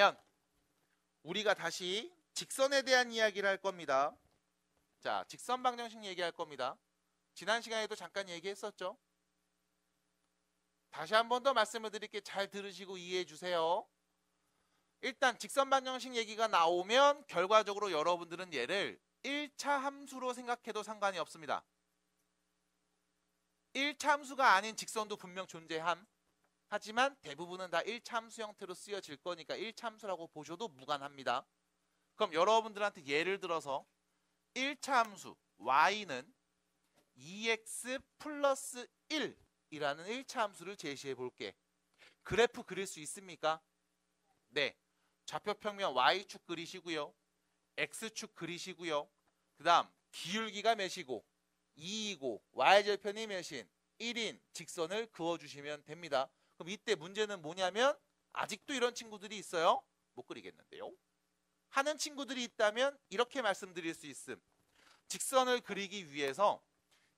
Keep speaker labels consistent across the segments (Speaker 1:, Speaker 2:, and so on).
Speaker 1: 그러면 우리가 다시 직선에 대한 이야기를 할 겁니다. 자, 직선 방정식 얘기할 겁니다. 지난 시간에도 잠깐 얘기했었죠. 다시 한 번 더 말씀을 드릴게요. 잘 들으시고 이해해 주세요. 일단 직선 방정식 얘기가 나오면 결과적으로 여러분들은 얘를 1차 함수로 생각해도 상관이 없습니다. 1차 함수가 아닌 직선도 분명 존재함. 하지만 대부분은 다 1차 함수 형태로 쓰여질 거니까 1차 함수라고 보셔도 무관합니다. 그럼 여러분들한테 예를 들어서 1차 함수 y는 2x 플러스 1이라는 1차 함수를 제시해 볼게. 그래프 그릴 수 있습니까? 네. 좌표평면 y축 그리시고요. x축 그리시고요. 그 다음 기울기가 몇이고 2이고 y절편이 몇인 1인 직선을 그어주시면 됩니다. 그럼 이때 문제는 뭐냐면 아직도 이런 친구들이 있어요? 못 그리겠는데요. 하는 친구들이 있다면 이렇게 말씀드릴 수 있음. 직선을 그리기 위해서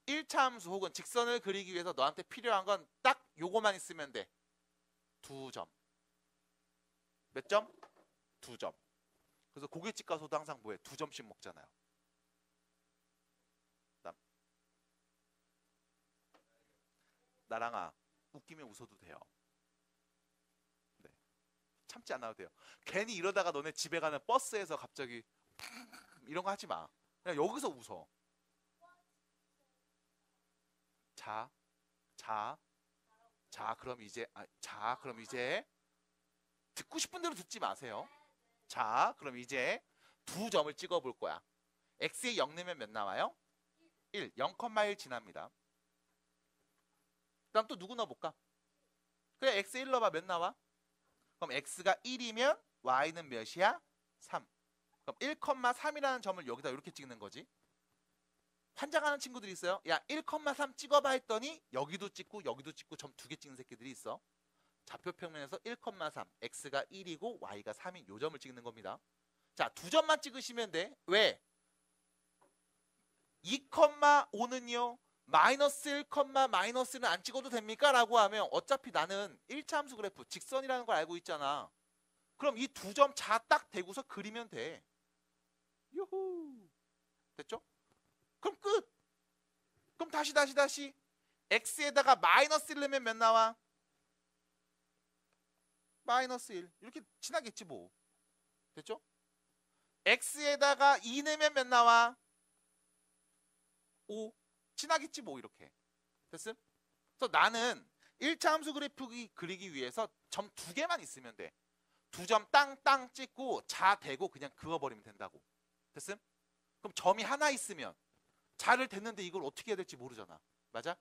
Speaker 1: 1차 함수 혹은 직선을 그리기 위해서 너한테 필요한 건 딱 요거만 있으면 돼. 2점. 몇 점? 2점. 그래서 고깃집 가서도 항상 뭐해? 2점씩 먹잖아요. 나랑아, 웃기면 웃어도 돼요. 네. 참지 않아도 돼요. 괜히 이러다가 너네 집에 가는 버스에서 갑자기 이런 거 하지 마. 그냥 여기서 웃어. 그럼 이제 듣고 싶은 대로 듣지 마세요. 자, 그럼 이제 2점을 찍어 볼 거야. x에 0 넣으면 몇 나와요? 1. 0,1 지납니다. 그다음 또 누구 넣어볼까? 그래, x 1 넣어봐. 몇 나와? 그럼 x가 1이면 y는 몇이야? 3. 그럼 1,3이라는 점을 여기다 이렇게 찍는 거지. 환장하는 친구들이 있어요. 야, 1,3 찍어봐 했더니 여기도 찍고 여기도 찍고 점 2개 찍는 새끼들이 있어. 좌표평면에서 1,3, x가 1이고 y가 3인 요 점을 찍는 겁니다. 자, 2점만 찍으시면 돼. 왜? 2,5는요. 마이너스 1, 마이너스는 안 찍어도 됩니까? 라고 하면 어차피 나는 1차 함수 그래프 직선이라는 걸 알고 있잖아. 그럼 이 2점 자 딱 대고서 그리면 돼. 유후. 됐죠? 그럼 끝. 그럼 다시 x에다가 마이너스 1 넣으면 몇 나와? 마이너스 1. 이렇게 지나겠지 뭐. 됐죠? x에다가 2 넣으면 몇 나와? 5. 지나겠지 뭐 이렇게. 됐음? 그래서 나는 1차 함수 그래프 그리기 위해서 점 2개만 있으면 돼. 2점 땅땅 찍고 자 대고 그냥 그어버리면 된다고. 됐음? 그럼 점이 하나 있으면 자를 댔는데 이걸 어떻게 해야 될지 모르잖아. 맞아?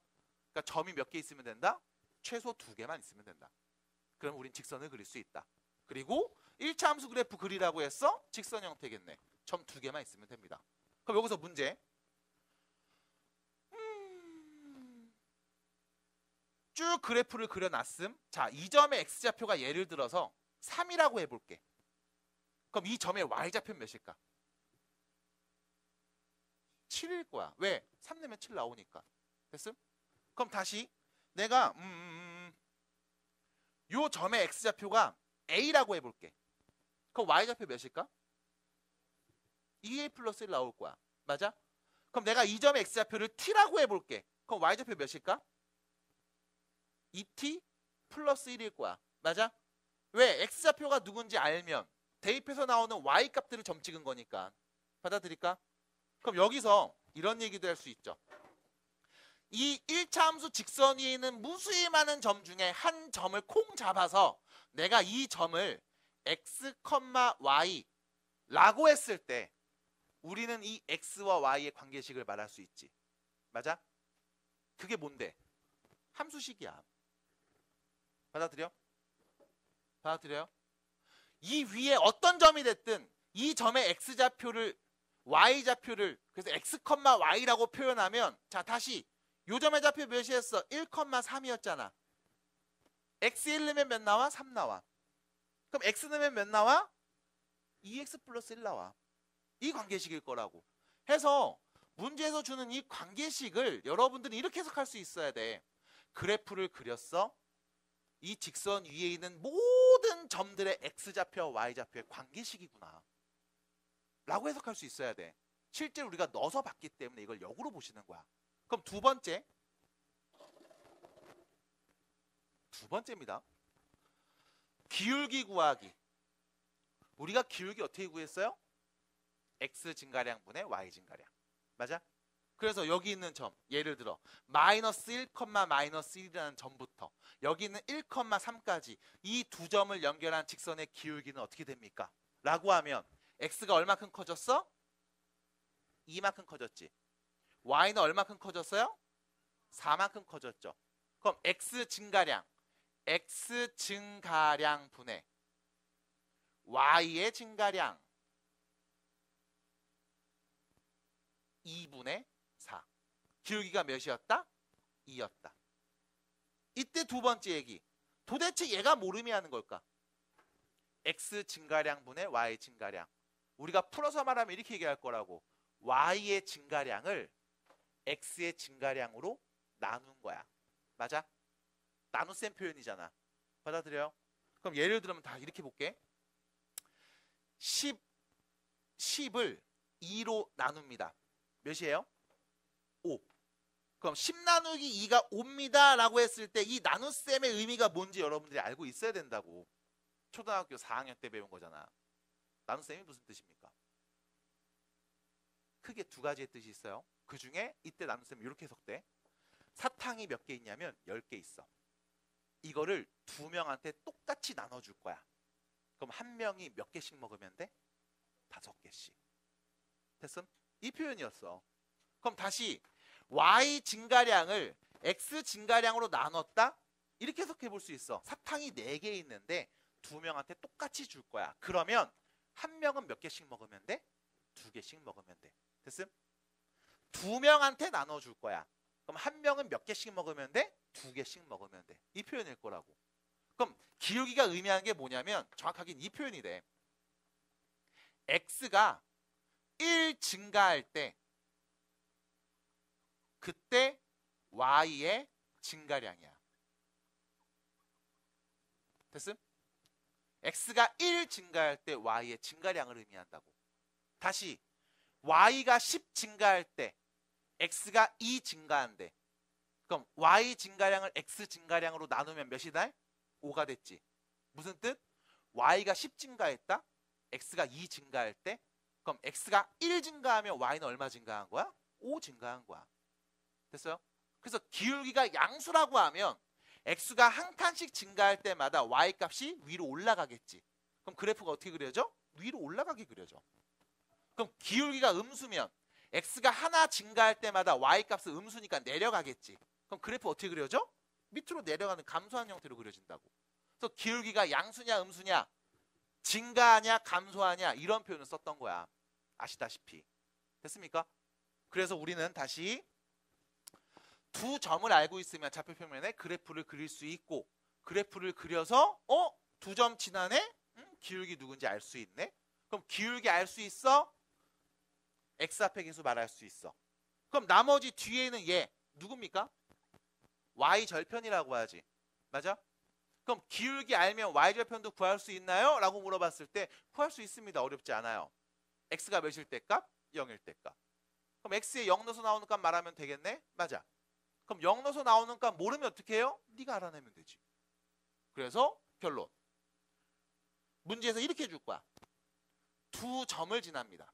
Speaker 1: 그러니까 점이 몇 개 있으면 된다? 최소 2개만 있으면 된다. 그럼 우린 직선을 그릴 수 있다. 그리고 1차 함수 그래프 그리라고 했어? 직선 형태겠네. 점 2개만 있으면 됩니다. 그럼 여기서 문제. 쭉 그래프를 그려놨음. 자, 이 점의 x좌표가 예를 들어서 3이라고 해볼게. 그럼 이 점의 y좌표는 몇일까? 7일 거야. 왜? 3 내면 7 나오니까. 됐음? 그럼 다시 내가 요 점의 x좌표가 a라고 해볼게. 그럼 y좌표 몇일까? 2a 플러스 1 나올 거야. 맞아? 그럼 내가 이 점의 x좌표를 t라고 해볼게. 그럼 y좌표 몇일까? 2t 플러스 1일 거야. 맞아? 왜? x좌표가 누군지 알면 대입해서 나오는 y값들을 점 찍은 거니까. 받아들일까? 그럼 여기서 이런 얘기도 할 수 있죠. 이 1차 함수 직선 위에 있는 무수히 많은 점 중에 한 점을 콩 잡아서 내가 이 점을 x, y 라고 했을 때 우리는 이 x와 y의 관계식을 말할 수 있지. 맞아? 그게 뭔데? 함수식이야. 받아들여? 받아들여요? 이 위에 어떤 점이 됐든 이 점의 x좌표를 y좌표를 그래서 x, y라고 표현하면 자 다시 요 점의 좌표 몇이었어? 1,3이었잖아. x 1 넣으면 몇 나와? 3 나와. 그럼 x 넣으면 몇 나와? 2x 플러스 1 나와. 이 관계식일 거라고. 해서 문제에서 주는 이 관계식을 여러분들이 이렇게 해석할 수 있어야 돼. 그래프를 그렸어. 이 직선 위에 있는 모든 점들의 x좌표와 y좌표의 관계식이구나 라고 해석할 수 있어야 돼. 실제로 우리가 넣어서 봤기 때문에 이걸 역으로 보시는 거야. 그럼 두 번째입니다. 기울기 구하기. 우리가 기울기 어떻게 구했어요? x 증가량 분의 y 증가량. 맞아? 그래서 여기 있는 점, 예를 들어 마이너스 1, 마이너스 1이라는 점부터 여기 있는 1,3까지 이 두 점을 연결한 직선의 기울기는 어떻게 됩니까? 라고 하면 x가 얼마큼 커졌어? 이만큼 커졌지. y는 얼마큼 커졌어요? 4만큼 커졌죠. 그럼 x 증가량 분의 y의 증가량 2분의 4. 기울기가 몇이었다? 2였다. 이때 두 번째 얘기. 도대체 얘가 뭘 의미하는 걸까? x 증가량 분의 y 증가량. 우리가 풀어서 말하면 이렇게 얘기할 거라고. y의 증가량을 x의 증가량으로 나눈 거야. 맞아? 나눗셈 표현이잖아. 받아들여요? 그럼 예를 들면 다 이렇게 볼게. 10을 2로 나눕니다. 몇이에요? 5. 그럼 10 나누기 2가 5입니다 라고 했을 때 이 나눗셈의 의미가 뭔지 여러분들이 알고 있어야 된다고. 초등학교 4학년 때 배운 거잖아. 나눗셈이 무슨 뜻입니까? 크게 두 가지의 뜻이 있어요. 그 중에 이때 나눗셈이 이렇게 해석돼. 사탕이 몇 개 있냐면 10개 있어. 이거를 두 명한테 똑같이 나눠줄 거야. 그럼 한 명이 몇 개씩 먹으면 돼? 5개씩. 됐음? 이 표현이었어. 그럼 다시 y 증가량을 x 증가량으로 나눴다? 이렇게 해석해 볼 수 있어. 사탕이 4개 있는데 두 명한테 똑같이 줄 거야. 그러면 한 명은 몇 개씩 먹으면 돼? 2개씩 먹으면 돼. 됐음? 두 명한테 나눠줄 거야. 그럼 한 명은 몇 개씩 먹으면 돼? 2개씩 먹으면 돼. 이 표현일 거라고. 그럼 기울기가 의미하는 게 뭐냐면 정확하게 이 표현이 돼. x가 1 증가할 때 그때 y의 증가량이야. 됐음? x가 1 증가할 때 y의 증가량을 의미한다고. 다시 y가 10 증가할 때 x가 2 증가한대. 그럼 y 증가량을 x 증가량으로 나누면 몇이다? 5가 됐지. 무슨 뜻? y가 10 증가했다? x가 2 증가할 때? 그럼 x가 1 증가하면 y는 얼마 증가한 거야? 5 증가한 거야. 됐어요? 그래서 기울기가 양수라고 하면 x가 한 칸씩 증가할 때마다 y 값이 위로 올라가겠지. 그럼 그래프가 어떻게 그려져? 위로 올라가게 그려져. 그럼 기울기가 음수면 x가 하나 증가할 때마다 y 값은 음수니까 내려가겠지. 그럼 그래프 어떻게 그려져? 밑으로 내려가는 감소한 형태로 그려진다고. 그래서 기울기가 양수냐 음수냐, 증가하냐 감소하냐 이런 표현을 썼던 거야. 아시다시피. 됐습니까? 그래서 우리는 다시 두 점을 알고 있으면 좌표 평면에 그래프를 그릴 수 있고, 그래프를 그려서 두 점 지나네? 기울기 누군지 알 수 있네? 그럼 기울기 알 수 있어? x좌표 계수 말할 수 있어. 그럼 나머지 뒤에 있는 얘 누굽니까? y절편이라고 하지. 맞아? 그럼 기울기 알면 y절편도 구할 수 있나요? 라고 물어봤을 때 구할 수 있습니다. 어렵지 않아요. x가 몇일 때 값? 0일 때 값. 그럼 x에 0 넣어서 나오는 값 말하면 되겠네? 맞아. 그럼 0 넣어서 나오는 값 모르면 어떻게 해요? 네가 알아내면 되지. 그래서 결론. 문제에서 이렇게 줄 거야. 두 점을 지납니다.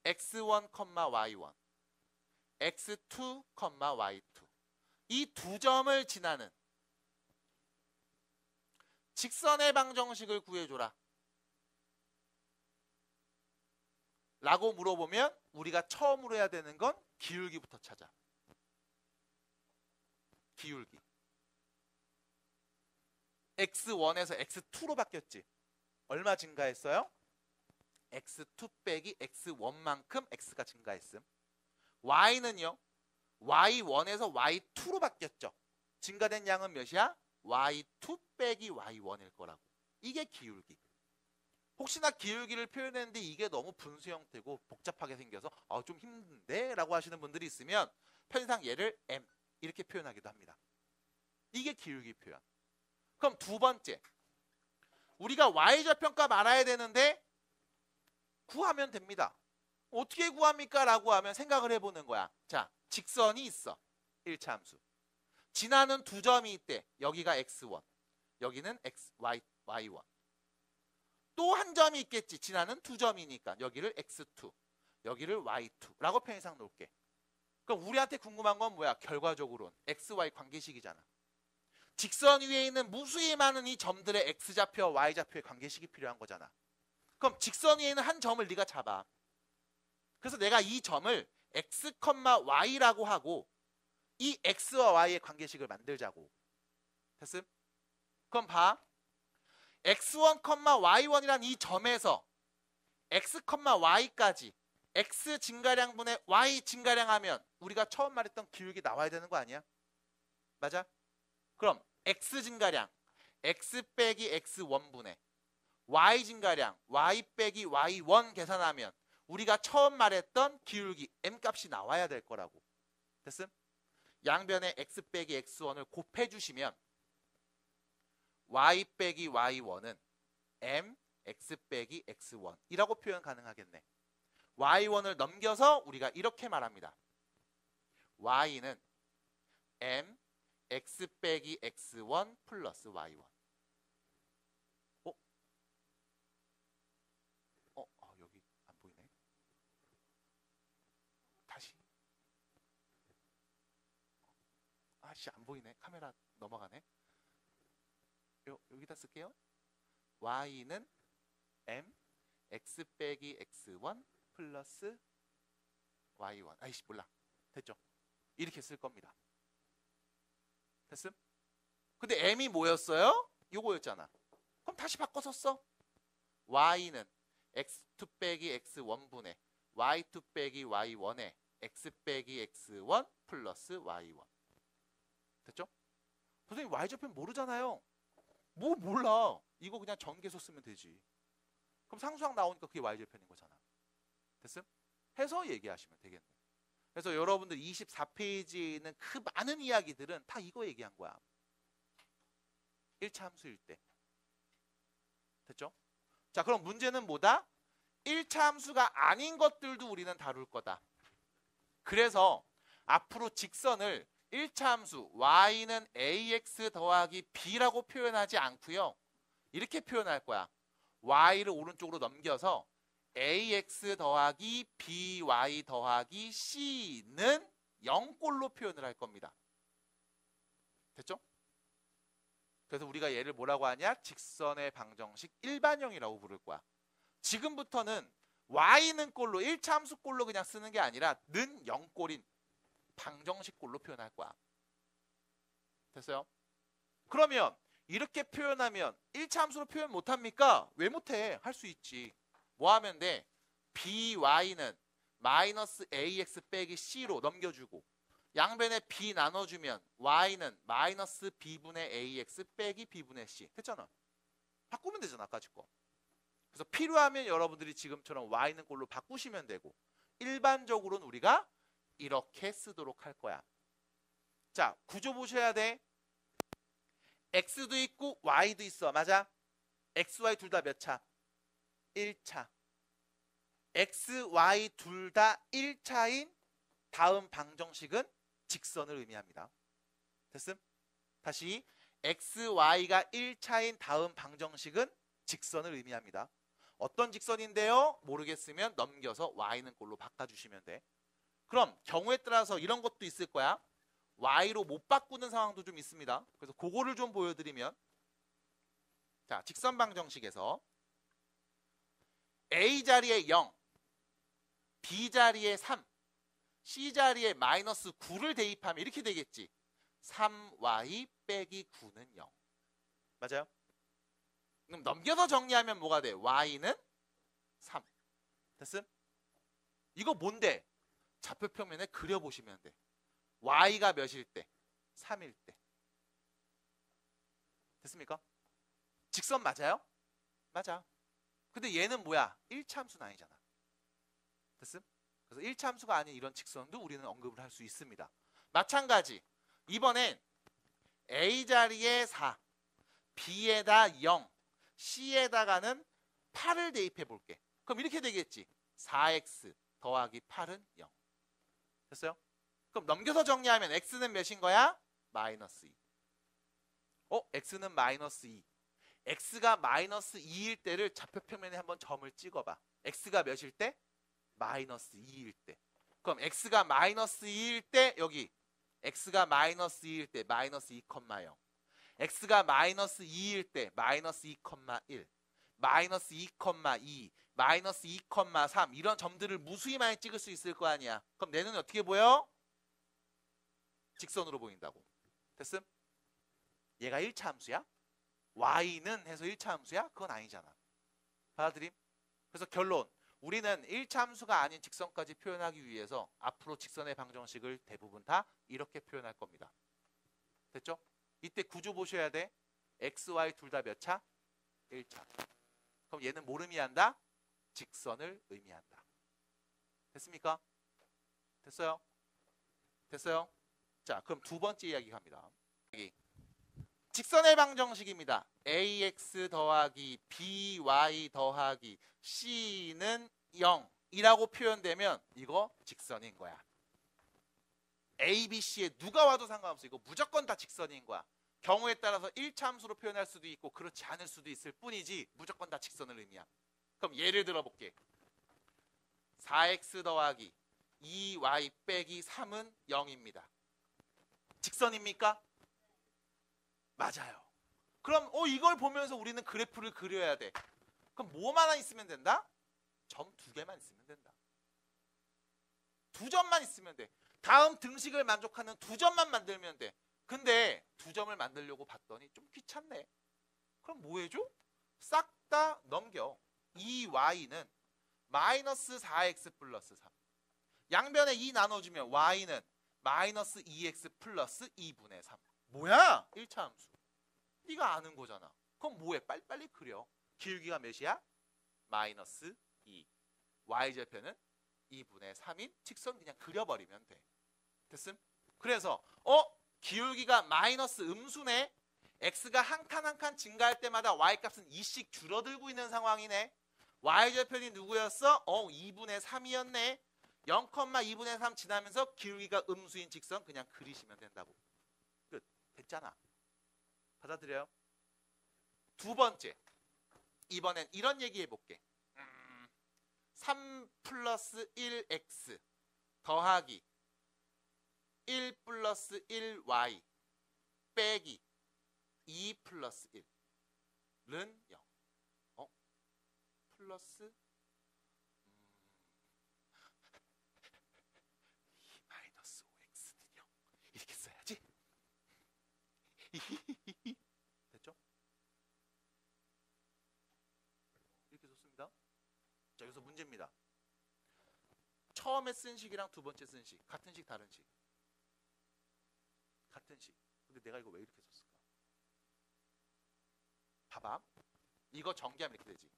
Speaker 1: x1, y1, x2, y2. 이 두 점을 지나는 직선의 방정식을 구해줘라. 라고 물어보면 우리가 처음으로 해야 되는 건 기울기부터 찾아. 기울기. x1에서 x2로 바뀌었지. 얼마 증가했어요? x2 빼기 x1만큼 x가 증가했음. y는요. y1에서 y2로 바뀌었죠. 증가된 양은 몇이야? y2 빼기 y1일 거라고. 이게 기울기. 혹시나 기울기를 표현했는데 이게 너무 분수 형태고 복잡하게 생겨서 좀 힘든데? 라고 하시는 분들이 있으면 편의상 얘를 m 이렇게 표현하기도 합니다. 이게 기울기 표현. 그럼 두 번째, 우리가 y좌표값 알아야 되는데 구하면 됩니다. 어떻게 구합니까? 라고 하면 생각을 해보는 거야. 자, 직선이 있어. 1차 함수. 지나는 두 점이 있대. 여기가 x1, 여기는 y1. 또 한 점이 있겠지. 지나는 두 점이니까 여기를 x2, 여기를 y2라고 편의상 놓을게. 그럼 우리한테 궁금한 건 뭐야? 결과적으로는 xy 관계식이잖아. 직선 위에 있는 무수히 많은 이 점들의 x좌표와 y좌표의 관계식이 필요한 거잖아. 그럼 직선 위에 있는 한 점을 네가 잡아. 그래서 내가 이 점을 x, y라고 하고 이 x와 y의 관계식을 만들자고. 됐음? 그럼 봐. x1, y1이란 이 점에서 x, y까지 x 증가량분의 y 증가량 하면 우리가 처음 말했던 기울기 나와야 되는 거 아니야? 맞아? 그럼 x 증가량 x 빼기 x1분의 y 증가량 y 빼기 y1 계산하면 우리가 처음 말했던 기울기 m값이 나와야 될 거라고. 됐음? 양변에 x 빼기 x1을 곱해주시면 y 빼기 y1은 m x 빼기 x1이라고 표현 가능하겠네. y1을 넘겨서 우리가 이렇게 말합니다. y는 m x 빼기 x1 플러스 y1. 여기 안 보이네. 다시. 아씨, 안 보이네. 카메라 넘어가네. 여기다 쓸게요. y는 m x 빼기 x1 플러스 y1. 아이씨, 몰라. 됐죠? 이렇게 쓸 겁니다. 됐음? 근데 m이 뭐였어요? 요거였잖아. 그럼 다시 바꿔서 써. y는 x2 빼기 x1분의 y2 빼기 y1에 x 빼기 x1 플러스 y1. 됐죠? 선생님 y좌표는 모르잖아요. 뭐 몰라. 이거 그냥 전개해서 쓰면 되지. 그럼 상수항 나오니까 그게 y좌표인 거잖아. 됐음? 해서 얘기하시면 되겠네. 그래서 여러분들 24페이지에 있는 그 많은 이야기들은 다 이거 얘기한 거야. 1차 함수일 때. 됐죠? 자, 그럼 문제는 뭐다? 1차 함수가 아닌 것들도 우리는 다룰 거다. 그래서 앞으로 직선을 1차 함수 y는 ax 더하기 b라고 표현하지 않고요. 이렇게 표현할 거야. y를 오른쪽으로 넘겨서 ax 더하기 by 더하기 c는 0꼴로 표현을 할 겁니다. 됐죠? 그래서 우리가 얘를 뭐라고 하냐? 직선의 방정식 일반형이라고 부를 거야. 지금부터는 y는 꼴로 1차 함수 꼴로 그냥 쓰는 게 아니라 는 0꼴인 방정식 꼴로 표현할 거야. 됐어요? 그러면 이렇게 표현하면 1차 함수로 표현 못합니까? 왜 못해? 할 수 있지. 뭐 하면 돼? by는 마이너스 ax 빼기 c로 넘겨주고 양변에 b 나눠주면 y는 마이너스 b분의 ax 빼기 b분의 c. 됐잖아. 바꾸면 되잖아. 아까지 거. 그래서 필요하면 여러분들이 지금처럼 y는 꼴로 바꾸시면 되고 일반적으로는 우리가 이렇게 쓰도록 할 거야. 자, 구조 보셔야 돼. x도 있고 y도 있어. 맞아? x, y 둘 다 몇 차? 1차. x, y 둘 다 1차인 다음 방정식은 직선을 의미합니다. 됐음? 다시 x, y가 1차인 다음 방정식은 직선을 의미합니다. 어떤 직선인데요? 모르겠으면 넘겨서 y는 꼴로 바꿔주시면 돼. 그럼 경우에 따라서 이런 것도 있을 거야. y로 못 바꾸는 상황도 좀 있습니다. 그래서 그거를 좀 보여드리면, 자, 직선 방정식에서 a 자리에 0, b 자리에 3, c 자리에 마이너스 9를 대입하면 이렇게 되겠지. 3y 빼기 9는 0. 맞아요? 그럼 넘겨서 정리하면 뭐가 돼? y는 3. 됐음? 이거 뭔데? 좌표평면에 그려보시면 돼. y가 몇일 때? 3일 때. 됐습니까? 직선 맞아요? 맞아. 근데 얘는 뭐야? 1차 함수는 아니잖아. 됐음? 그래서 1차 함수가 아닌 이런 직선도 우리는 언급을 할 수 있습니다. 마찬가지. 이번엔 A 자리에 4, B에다 0, C에다가는 8을 대입해 볼게. 그럼 이렇게 되겠지. 4x 더하기 8은 0. 됐어요? 그럼 넘겨서 정리하면 x는 몇인 거야? 마이너스 2. x는 마이너스 2. x가 마이너스 2일 때를 좌표평면에 한번 점을 찍어봐. x가 몇일 때? 마이너스 2일 때. 그럼 x가 마이너스 2일 때 여기 x가 마이너스 2일 때 마이너스 2,0. x가 마이너스 2일 때 마이너스 2,1. 마이너스 2,2. 마이너스 2,3 이런 점들을 무수히 많이 찍을 수 있을 거 아니야. 그럼 내 눈이 어떻게 보여? 직선으로 보인다고. 됐음? 얘가 1차 함수야? y는 해서 1차 함수야? 그건 아니잖아. 받아들임? 그래서 결론. 우리는 1차 함수가 아닌 직선까지 표현하기 위해서 앞으로 직선의 방정식을 대부분 다 이렇게 표현할 겁니다. 됐죠? 이때 구조 보셔야 돼. x, y 둘 다 몇 차? 1차. 그럼 얘는 뭘 의미한다? 직선을 의미한다. 됐습니까? 됐어요? 됐어요? 자, 그럼 두 번째 이야기 갑니다. 직선의 방정식입니다. ax 더하기 by 더하기 c는 0이라고 표현되면 이거 직선인 거야. a, b, c에 누가 와도 상관없어. 이거 무조건 다 직선인 거야. 경우에 따라서 1차 함수로 표현할 수도 있고 그렇지 않을 수도 있을 뿐이지 무조건 다 직선을 의미야. 그럼 예를 들어볼게. 4x 더하기 2y 빼기 3은 0입니다. 직선입니까? 맞아요. 그럼 이걸 보면서 우리는 그래프를 그려야 돼. 그럼 뭐만 있으면 된다? 점 2개만 있으면 된다. 2점만 있으면 돼. 다음 등식을 만족하는 2점만 만들면 돼. 근데 2점을 만들려고 봤더니 좀 귀찮네. 그럼 뭐 해줘? 싹 다 넘겨. 2y는 마이너스 4x 플러스 3. 양변에 2 나눠주면 y는 마이너스 2x 플러스 2분의 3. 뭐야? 1차 함수. 네가 아는 거잖아. 그럼 뭐해? 빨리빨리 그려. 기울기가 몇이야? 마이너스 2. y절편은 2분의 3인 직선 그냥 그려버리면 돼. 됐음? 그래서 기울기가 마이너스 음수네. x가 한 칸 한 칸 증가할 때마다 y값은 2씩 줄어들고 있는 상황이네. y절편이 누구였어? 2분의 3이었네. 0,2분의 3 지나면서 기울기가 음수인 직선 그냥 그리시면 된다고. 끝. 됐잖아. 받아들여요? 두 번째. 이번엔 이런 얘기 해볼게. 3 플러스 1x 더하기 1 플러스 1y 빼기 2 플러스 1은 0. 플러스 2 마이너스 5x는 0. 이렇게 써야지. 됐죠? 이렇게 썼습니다. 자, 여기서 문제입니다. 처음에 쓴 식이랑 두 번째 쓴 식, 같은 식, 다른 식? 같은 식. 근데 내가 이거 왜 이렇게 썼을까? 봐봐. 이거 전개하면 이렇게 되지.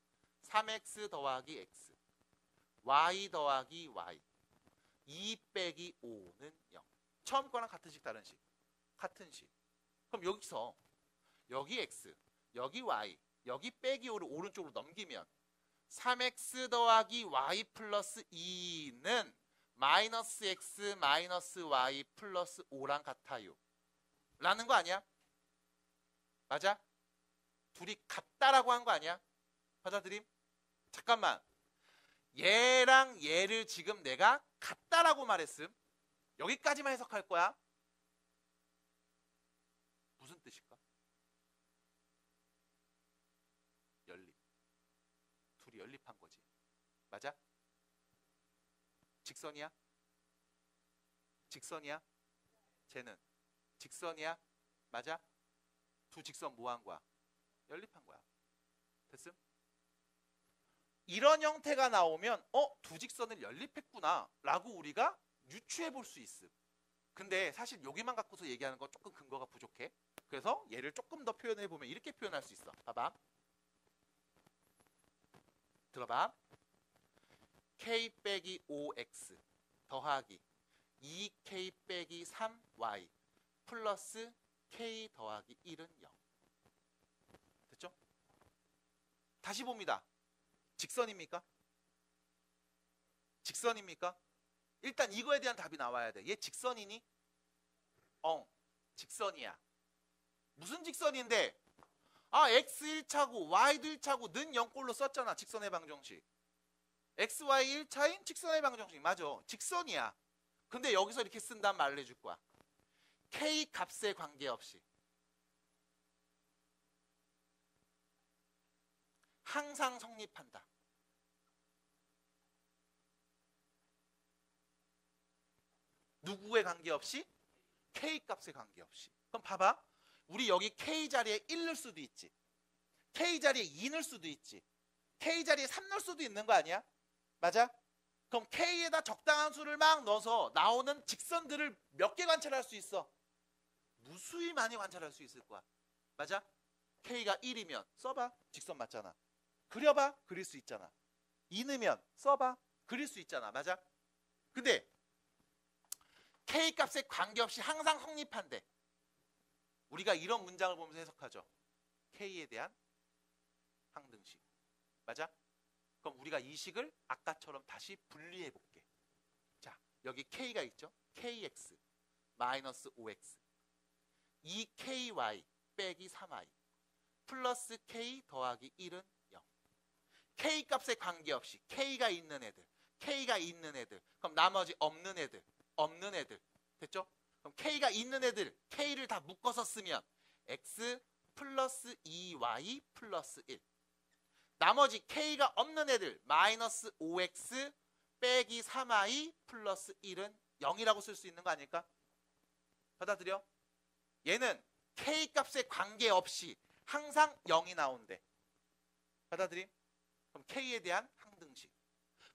Speaker 1: 3x 더하기 x, y 더하기 y, 2 빼기 5는 0. 처음 거랑 같은 식, 다른 식? 같은 식. 그럼 여기서 여기 x, 여기 y, 여기 빼기 5를 오른쪽으로 넘기면 3x 더하기 y 플러스 2는 마이너스 x 마이너스 y 플러스 5랑 같아요. 라는 거 아니야? 맞아? 둘이 같다라고 한 거 아니야? 받아들임? 잠깐만. 얘랑 얘를 지금 내가 같다라고 말했음. 여기까지만 해석할 거야. 무슨 뜻일까? 연립. 둘이 연립한 거지. 맞아? 직선이야? 직선이야? 쟤는 직선이야? 맞아? 두 직선 뭐 한 거야? 연립한 거야. 됐음? 이런 형태가 나오면 두 직선을 연립했구나 라고 우리가 유추해 볼 수 있음. 근데 사실 여기만 갖고서 얘기하는 건 조금 근거가 부족해. 그래서 얘를 조금 더 표현해 보면 이렇게 표현할 수 있어. 봐봐. 들어봐. k 빼기 5x 더하기 2k 빼기 3y 플러스 K 더하기 1은 0. 됐죠? 다시 봅니다. 직선입니까? 직선입니까? 일단 이거에 대한 답이 나와야 돼. 얘 직선이니? 직선이야. 무슨 직선인데? x 1차고 y도 1차고 는 0꼴로 썼잖아. 직선의 방정식. xy 1차인 직선의 방정식. 맞아. 직선이야. 근데 여기서 이렇게 쓴다는 말을 해줄 거야. k 값에 관계없이 항상 성립한다. 누구에 관계없이? k 값에 관계없이. 그럼 봐봐. 우리 여기 k 자리에 1 넣을 수도 있지. k 자리에 2 넣을 수도 있지. k 자리에 3 넣을 수도 있는 거 아니야? 맞아? 그럼 k에다 적당한 수를 막 넣어서 나오는 직선들을 몇 개 관찰할 수 있어? 무수히 많이 관찰할 수 있을 거야. 맞아? k가 1이면 써봐. 직선 맞잖아. 그려봐. 그릴 수 있잖아. 2 넣으면 써봐. 그릴 수 있잖아. 맞아? 근데 k 값에 관계없이 항상 성립한대. 우리가 이런 문장을 보면서 해석하죠. k에 대한 항등식. 맞아? 그럼 우리가 이 식을 아까처럼 다시 분리해 볼게. 자, 여기 k가 있죠. kx 마이너스 5x 이 ky 빼기 3y 플러스 k 더하기 1은 0. k 값에 관계없이 k가 있는 애들 그럼 나머지 없는 애들 됐죠? 그럼 k가 있는 애들 k를 다 묶어서 쓰면 x 플러스 2y 플러스 1. 나머지 k가 없는 애들 마이너스 5x 빼기 3y 플러스 1은 0이라고 쓸 수 있는 거 아닐까? 받아들여? 얘는 k 값에 관계없이 항상 0이 나온대. 받아들임? 그럼 k에 대한 항등식.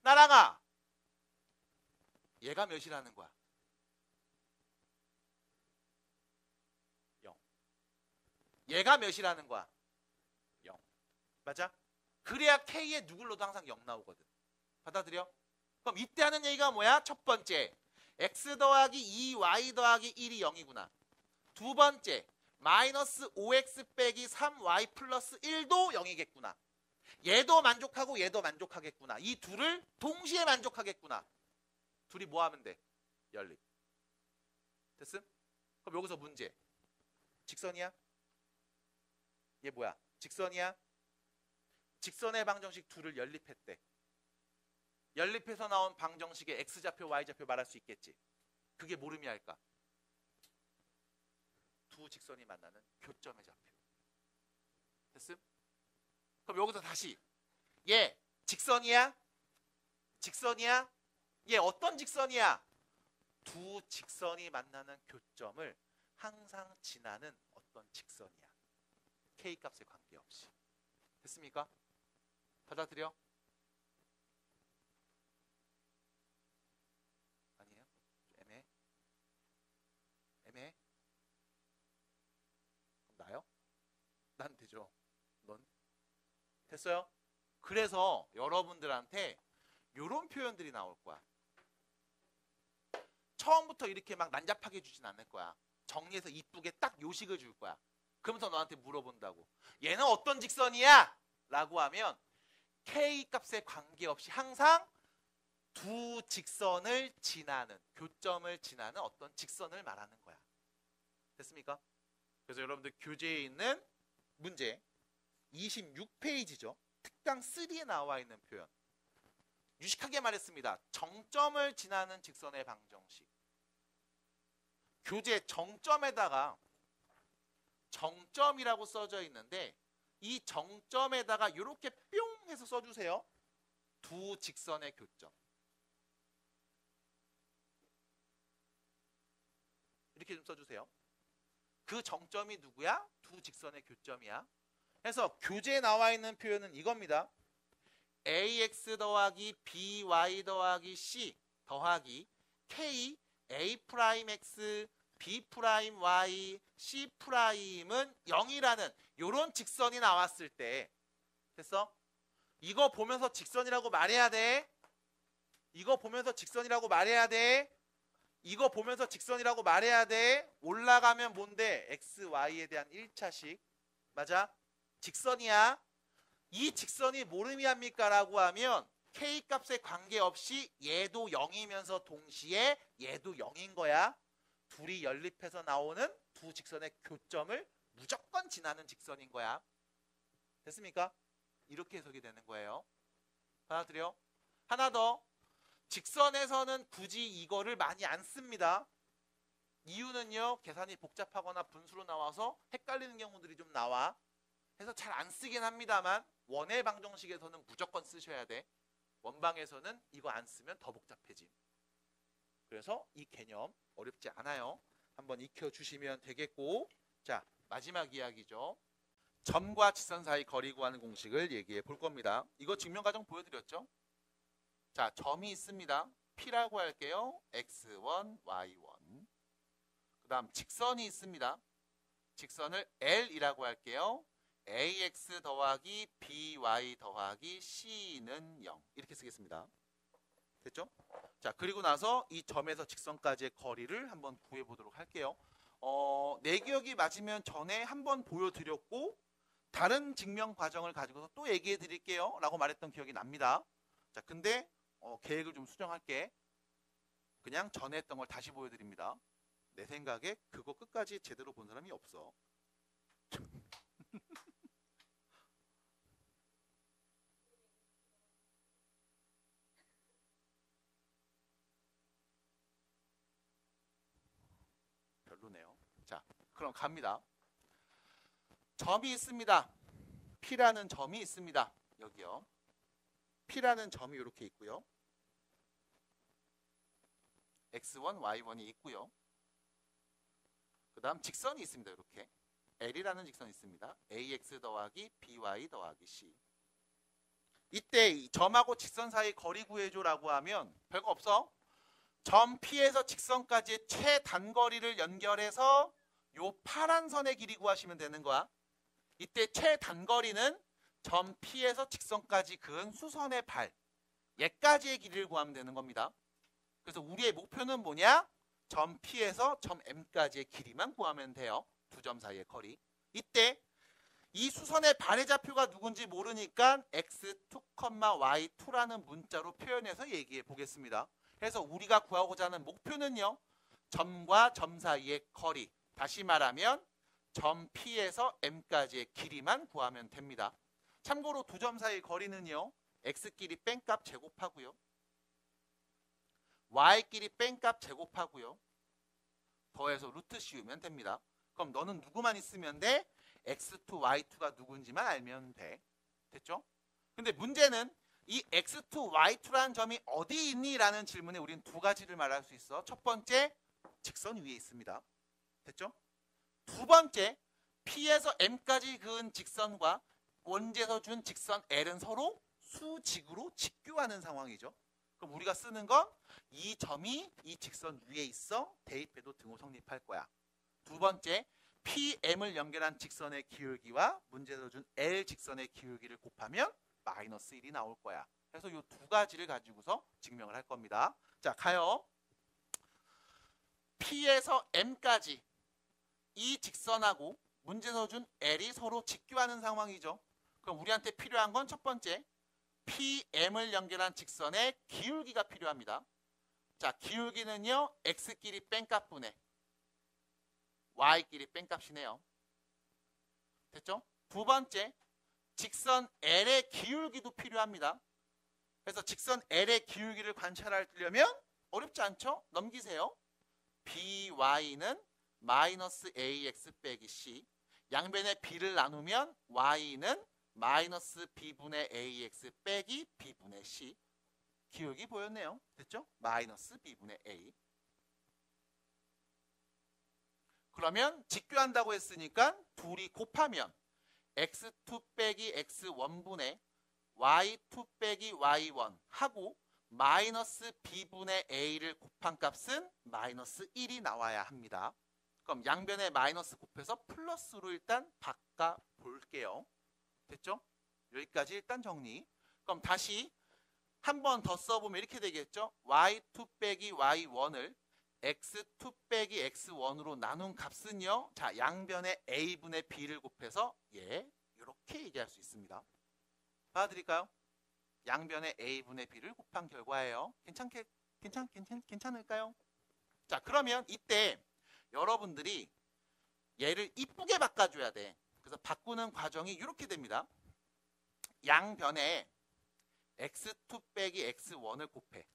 Speaker 1: 나랑아, 얘가 몇이라는 거야? 0. 얘가 몇이라는 거야? 0. 맞아? 그래야 k에 누굴 넣어도 항상 0 나오거든. 받아들여? 그럼 이때 하는 얘기가 뭐야? 첫 번째, x 더하기 2y 더하기 1이 0이구나. 두 번째, 마이너스 5x 빼기 3y 플러스 1도 0이겠구나. 얘도 만족하고 얘도 만족하겠구나. 이 둘을 동시에 만족하겠구나. 둘이 뭐 하면 돼? 연립. 됐음? 그럼 여기서 문제. 직선이야? 얘 뭐야? 직선이야? 직선의 방정식 둘을 연립했대. 연립해서 나온 방정식의 x좌표, y좌표 말할 수 있겠지. 그게 뭘 의미할까? 두 직선이 만나는 교점의 좌표. 됐음? 그럼 여기서 다시 얘 직선이야? 직선이야? 얘 어떤 직선이야? 두 직선이 만나는 교점을 항상 지나는 어떤 직선이야. k 값에 관계없이. 됐습니까? 받아들여? 아니에요? 애매해? 애매해? 나요? 난 되죠. 넌? 됐어요? 그래서 여러분들한테 이런 표현들이 나올 거야. 처음부터 이렇게 막 난잡하게 주진 않을 거야. 정리해서 이쁘게 딱 요식을 줄 거야. 그러면서 너한테 물어본다고. 얘는 어떤 직선이야? 라고 하면 k 값에 관계없이 항상 두 직선을 지나는, 교점을 지나는 어떤 직선을 말하는 거야. 됐습니까? 그래서 여러분들 교재에 있는 문제 26페이지죠. 특강 3에 나와 있는 표현. 유식하게 말했습니다. 정점을 지나는 직선의 방정식. 교재 정점에다가 정점이라고 써져 있는데 이 정점에다가 이렇게 뿅 해서 써주세요. 두 직선의 교점. 이렇게 좀 써주세요. 그 정점이 누구야? 두 직선의 교점이야. 그래서 교재에 나와 있는 표현은 이겁니다. ax 더하기 by 더하기 c 더하기 k a'x b'y c'은 0이라는 이런 직선이 나왔을 때 됐어? 이거 보면서 직선이라고 말해야 돼. 이거 보면서 직선이라고 말해야 돼. 이거 보면서 직선이라고 말해야 돼. 올라가면 뭔데? x, y에 대한 1차식. 맞아? 직선이야. 이 직선이 뭘 의미합니까? 라고 하면 k 값에 관계없이 얘도 0이면서 동시에 얘도 0인 거야. 둘이 연립해서 나오는 두 직선의 교점을 무조건 지나는 직선인 거야. 됐습니까? 이렇게 해석이 되는 거예요. 받아들여? 하나 더. 직선에서는 굳이 이거를 많이 안 씁니다. 이유는요, 계산이 복잡하거나 분수로 나와서 헷갈리는 경우들이 좀 나와. 그래서 잘 안 쓰긴 합니다만 원의 방정식에서는 무조건 쓰셔야 돼. 원방에서는 이거 안 쓰면 더 복잡해짐. 그래서 이 개념 어렵지 않아요. 한번 익혀주시면 되겠고, 자, 마지막 이야기죠. 점과 직선 사이 거리 구하는 공식을 얘기해 볼 겁니다. 이거 증명 과정 보여드렸죠? 자, 점이 있습니다. P라고 할게요. x1, y1. 그 다음 직선이 있습니다. 직선을 L이라고 할게요. ax 더하기 by 더하기 c는 0. 이렇게 쓰겠습니다. 됐죠? 자, 그리고 나서 이 점에서 직선까지의 거리를 한번 구해 보도록 할게요. 내 기억이 맞으면 전에 한번 보여드렸고 다른 증명 과정을 가지고서 또 얘기해 드릴게요 라고 말했던 기억이 납니다. 자, 근데 계획을 좀 수정할게. 그냥 전에 했던 걸 다시 보여드립니다. 내 생각에 그거 끝까지 제대로 본 사람이 없어. 별로네요. 자, 그럼 갑니다. 점이 있습니다. P라는 점이 있습니다. 여기요. P라는 점이 이렇게 있고요. x1, y1이 있고요. 그 다음 직선이 있습니다. 이렇게 L이라는 직선이 있습니다. ax 더하기 by 더하기 c. 이때 이 점하고 직선 사이 거리 구해줘라고 하면 별거 없어. 점 P에서 직선까지의 최단거리를 연결해서 요 파란 선의 길이 구하시면 되는 거야. 이때 최단거리는 점 P에서 직선까지 그은 수선의 발, 얘까지의 길이를 구하면 되는 겁니다. 그래서 우리의 목표는 뭐냐? 점 P에서 점 M까지의 길이만 구하면 돼요. 두 점 사이의 거리. 이때 이 수선의 발의 좌표가 누군지 모르니까 x2, y2라는 문자로 표현해서 얘기해 보겠습니다. 그래서 우리가 구하고자 하는 목표는요, 점과 점 사이의 거리, 다시 말하면 점 P에서 M까지의 길이만 구하면 됩니다. 참고로 두 점 사이의 거리는요, x끼리 뺀값 제곱하고요, y끼리 뺀값 제곱하고요, 더해서 루트 씌우면 됩니다. 그럼 너는 누구만 있으면 돼? x2, y2가 누군지만 알면 돼. 됐죠? 근데 문제는 이 x2, y2라는 점이 어디 있니? 라는 질문에 우리는 두 가지를 말할 수 있어. 첫 번째, 직선 위에 있습니다. 됐죠? 두 번째, P에서 M까지 그은 직선과 원지에서 준 직선 L은 서로 수직으로 직교하는 상황이죠. 그럼 우리가 쓰는 건 이 점이 이 직선 위에 있어. 대입해도 등호 성립할 거야. 두 번째, PM을 연결한 직선의 기울기와 문제에서 준 L 직선의 기울기를 곱하면 마이너스 1이 나올 거야. 그래서 이 두 가지를 가지고서 증명을 할 겁니다. 자, 가요. P에서 M까지 이 직선하고 문제에서 준 L이 서로 직교하는 상황이죠. 그럼 우리한테 필요한 건 첫 번째, PM을 연결한 직선의 기울기가 필요합니다. 자, 기울기는요, X끼리 뺀값분의 Y끼리 뺀값이네요. 됐죠? 두 번째, 직선 L의 기울기도 필요합니다. 그래서 직선 L의 기울기를 관찰하려면 어렵지 않죠? 넘기세요. BY는 마이너스 AX 빼기 C. 양변의 B를 나누면 Y는 마이너스 B분의 AX 빼기 B분의 C. 기울기 보였네요. 됐죠? 마이너스 B분의 A. 그러면 직교한다고 했으니까 둘이 곱하면 x2 빼기 x1분의 y2 빼기 y1 하고 마이너스 b분의 a를 곱한 값은 마이너스 1이 나와야 합니다. 그럼 양변에 마이너스 곱해서 플러스로 일단 바꿔 볼게요. 됐죠? 여기까지 일단 정리. 그럼 다시 한 번 더 써보면 이렇게 되겠죠? y2 빼기 y1을 x2 빼기 x1으로 나눈 값은요. 자, 양변에 a분의 b를 곱해서 이렇게 얘기할 수 있습니다. 받아들일까요? 양변에 a분의 b를 곱한 결과예요. 괜찮을까요? 자, 그러면 이때 여러분들이 얘를 이쁘게 바꿔줘야 돼. 그래서 바꾸는 과정이 이렇게 됩니다. 양변에 x2 빼기 x1을 곱해.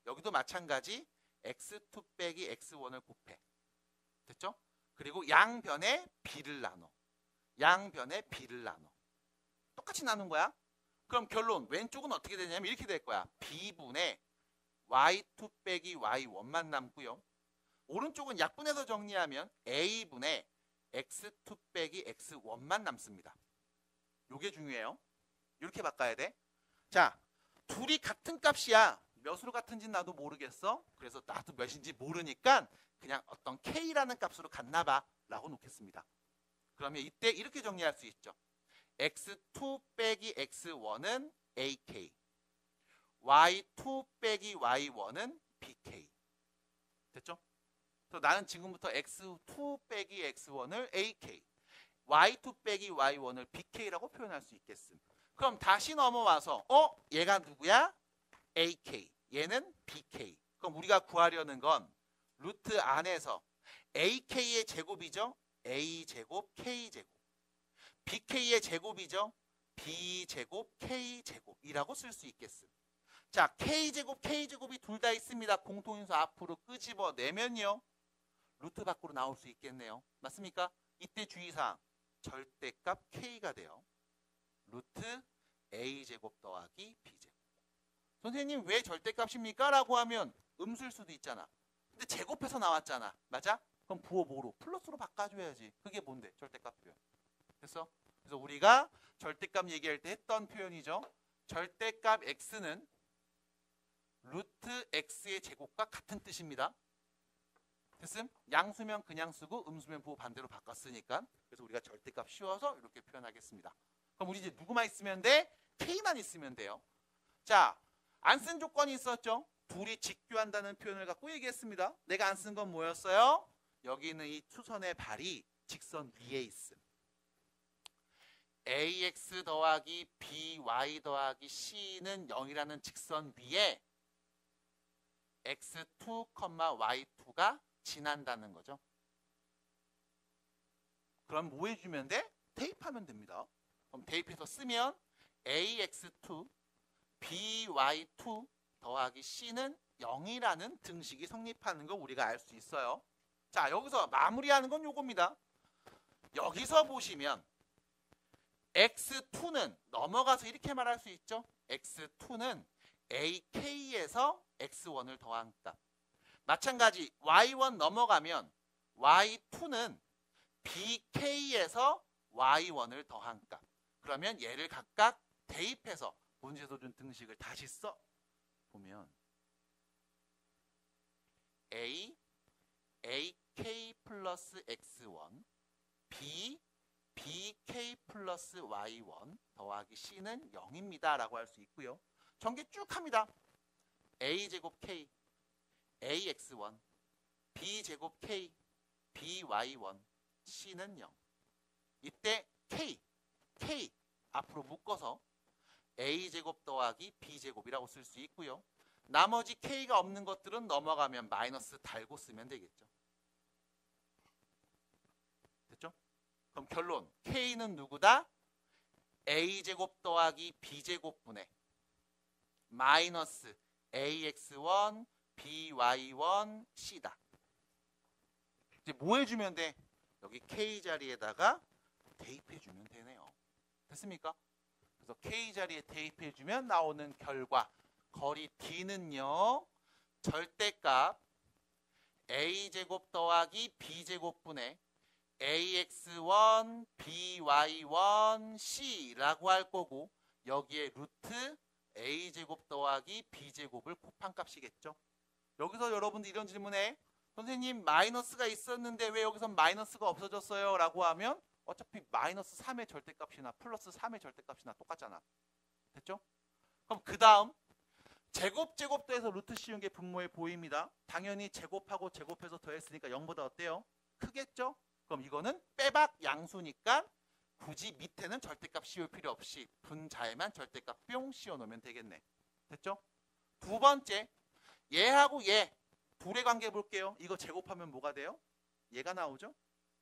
Speaker 1: 여기도 마찬가지 x2 빼기 x1을 곱해. 됐죠? 그리고 양변에 b를 나눠. 양변에 b를 나눠. 똑같이 나눈 거야. 그럼 결론 왼쪽은 어떻게 되냐면 이렇게 될 거야. b분의 y2 빼기 y1만 남고요. 오른쪽은 약분해서 정리하면 a분의 x2 빼기 x1만 남습니다. 요게 중요해요. 이렇게 바꿔야 돼. 자, 둘이 같은 값이야. 몇으로 같은지는 나도 모르겠어. 그래서 나도 몇인지 모르니까 그냥 어떤 k라는 값으로 같나 봐 라고 놓겠습니다. 그러면 이때 이렇게 정리할 수 있죠. x2 빼기 x1은 ak, y2 빼기 y1은 bk. 됐죠? 그래서 나는 지금부터 x2 빼기 x1을 ak, y2 빼기 y1을 bk라고 표현할 수 있겠음. 그럼 다시 넘어와서 얘가 누구야? ak, 얘는 bk. 그럼 우리가 구하려는 건 루트 안에서 ak의 제곱이죠. a제곱 k제곱. bk의 제곱이죠. b제곱 k제곱이라고 쓸 수 있겠음. 자, k제곱 k제곱이 둘 다 있습니다. 공통인수 앞으로 끄집어내면요. 루트 밖으로 나올 수 있겠네요. 맞습니까? 이때 주의사항. 절대값 k가 돼요. 루트 a제곱 더하기 b제곱. 선생님 왜 절대값입니까? 라고 하면 음수일 수도 있잖아. 근데 제곱해서 나왔잖아. 맞아? 그럼 부호 뭐로? 플러스로 바꿔줘야지. 그게 뭔데? 절대값 표현. 됐어? 그래서 우리가 절대값 얘기할 때 했던 표현이죠. 절대값 x는 루트 x의 제곱과 같은 뜻입니다. 됐음? 양수면 그냥 쓰고 음수면 부호 반대로 바꿨으니까. 그래서 우리가 절대값 씌워서 이렇게 표현하겠습니다. 그럼 우리 이제 누구만 있으면 돼? k만 있으면 돼요. 자, 안 쓴 조건이 있었죠. 둘이 직교한다는 표현을 갖고 얘기했습니다. 내가 안 쓴 건 뭐였어요? 여기 있는 이 투선의 발이 직선 위에 있음. ax 더하기 by 더하기 c는 0이라는 직선 위에 x2, y2가 지난다는 거죠. 그럼 뭐 해주면 돼? 대입하면 됩니다. 그럼 대입해서 쓰면 ax2, by2 더하기 c는 0이라는 등식이 성립하는 거 우리가 알 수 있어요. 자, 여기서 마무리하는 건 요겁니다. 여기서 보시면 x2는 넘어가서 이렇게 말할 수 있죠. x2는 ak에서 x1을 더한 값. 마찬가지 y1 넘어가면 y2는 bk에서 y1을 더한 값. 그러면 얘를 각각 대입해서 문제에서 준 등식을 다시 써 보면 a, ak 플러스 x1, b, bk 플러스 y1 더하기 c는 0입니다 라고 할 수 있고요. 전개 쭉 합니다. a제곱 k, ax1, b제곱 k, by1, c는 0. 이때 k 앞으로 묶어서 a제곱 더하기 b제곱이라고 쓸 수 있고요. 나머지 k가 없는 것들은 넘어가면 마이너스 달고 쓰면 되겠죠. 됐죠? 그럼 결론 k는 누구다? a제곱 더하기 b제곱분의 마이너스 ax1, by1, c다. 이제 뭐 해주면 돼? 여기 k 자리에다가 대입해주면 되네요. 됐습니까? 그래서 k 자리에 대입해주면 나오는 결과 거리 d는요. 절대값 a제곱 더하기 b제곱분의 ax1, by1, c라고 할 거고 여기에 루트 a제곱 더하기 b제곱을 곱한 값이겠죠. 여기서 여러분들 이런 질문에 선생님 마이너스가 있었는데 왜 여기서 마이너스가 없어졌어요? 라고 하면 어차피 마이너스 3의 절대값이나 플러스 3의 절대값이나 똑같잖아. 됐죠? 그럼 그 다음 제곱 더해서 루트 씌운 게 분모에 보입니다. 당연히 제곱하고 제곱해서 더했으니까 0보다 어때요? 크겠죠? 그럼 이거는 빼박 양수니까 굳이 밑에는 절대값 씌울 필요 없이 분자에만 절대값 뿅 씌워 놓으면 되겠네. 됐죠? 두 번째, 얘하고 얘 둘의 관계 볼게요. 이거 제곱하면 뭐가 돼요? 얘가 나오죠?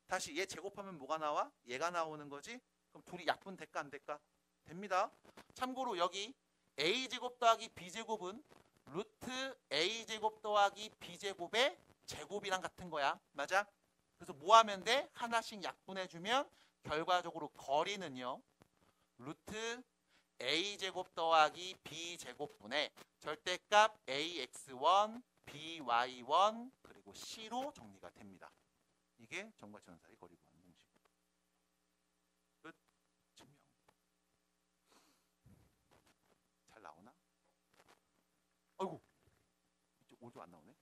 Speaker 1: 다시 얘 제곱하면 뭐가 나와? 얘가 나오는 거지? 그럼 둘이 약분 될까 안 될까? 됩니다. 참고로 여기 a제곱 더하기 b제곱은 루트 a제곱 더하기 b제곱의 제곱이랑 같은 거야. 맞아? 그래서 뭐 하면 돼? 하나씩 약분해주면 결과적으로 거리는요. 루트 a제곱 더하기 b제곱분의 절대값 ax1, by1 그리고 c로 정리가 됩니다. 이게 점과 지점 사이 거리 구하는 공식. 끝. 증명. 잘 나오나? 아이고. 이쪽 오도 안 나오네.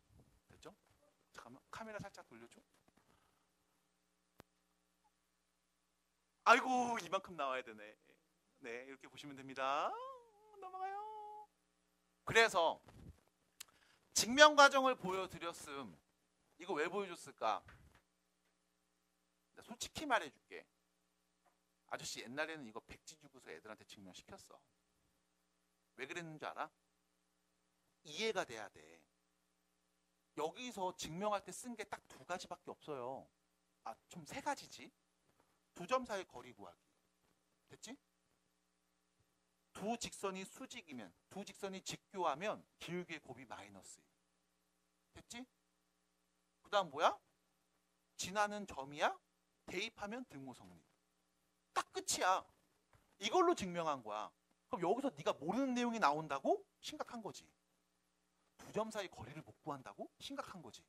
Speaker 1: 됐죠? 잠깐만. 카메라 살짝 돌려줘. 아이고, 이만큼 나와야 되네. 네, 이렇게 보시면 됩니다. 넘어가요. 그래서 증명 과정을 보여드렸음. 이거 왜 보여줬을까? 솔직히 말해줄게. 아저씨 옛날에는 이거 백지 주고서 애들한테 증명시켰어. 왜 그랬는 줄 알아? 이해가 돼야 돼. 여기서 증명할 때 쓴 게 딱 두 가지밖에 없어요. 아, 좀 세 가지지. 두 점 사이 거리 구하기. 됐지? 두 직선이 수직이면, 두 직선이 직교하면 기울기의 곱이 마이너스 1. 됐지? 그 다음 뭐야? 지나는 점이야? 대입하면 등호 성립. 딱 끝이야. 이걸로 증명한 거야. 그럼 여기서 네가 모르는 내용이 나온다고? 심각한 거지. 두 점 사이 거리를 못 구한다고? 심각한 거지.